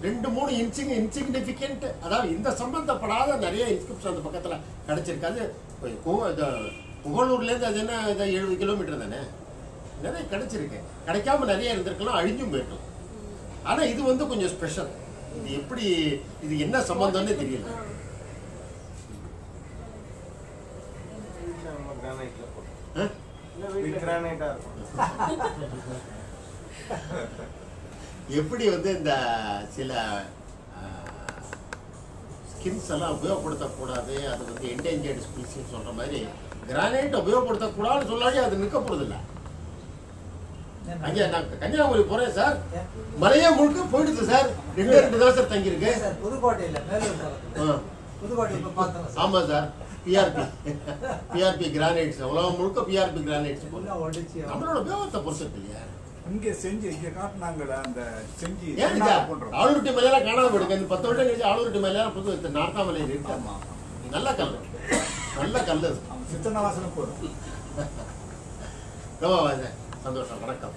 A: ரெண்டு மூணு இன்சிக்னிஃபிகண்ட், அதாவது இந்த சம்பந்தப்படாத நிறைய இன்ஸ்கிரிப்ஷன் அந்த பக்கத்துல கிடைச்சிருக்காது. புகழூர்ல இருந்து அது என்ன 70 கிலோமீட்டர் தானே, நிறைய கிடைச்சிருக்கு. கிடைக்காம நிறைய இருந்திருக்கலாம், அழிஞ்சும் போயிருக்கலாம். ஆனா இது வந்து கொஞ்சம் ஸ்பெஷல். இது எப்படி, இது என்ன சம்பந்தம்னு தெரியல. எப்படி வந்து இந்த சில ஸ்கின்ஸ் எல்லாம் உபயோகப்படுத்தக்கூடாது, அது வந்து என்டேஞ்சர்டு ஸ்பீசிஸ் சொல்ற மாதிரி கிரானைட் உபயோகப்படுத்தக்கூடாதுன்னு சொல்லாலே அது நிற்க போறது இல்லை. அங்கே நான் கன்னியாகுமரி போறேன் சார், மலையே முழுக்க போயிடுது சார். 2 தான் சார் தங்கியிருக்கு.
D: புதுக்கோட்டையில்
A: ஆமா சார், பிஆர்பி கிரானைட்ஸ் உலகம் முழுக்க பிஆர்பி கிரானைட்ஸ் நம்மளோட உபயோகத்தை பொறுத்தது இல்லையா.
C: இங்க செஞ்சு இங்க காட்டினாங்களா அந்த செஞ்சு
A: ஆளுருட்டி மலையெல்லாம் காணாம போயிடுங்க. இந்த 10 வருஷம் கழிச்சு ஆளுருட்டி மலையெல்லாம் புது நார்த்தாமலை இருக்கு. நல்ல கல், நல்ல கல்.
C: சித்தனவாசனம் போதும்.
A: ரொம்ப சந்தோஷம். வணக்கம்.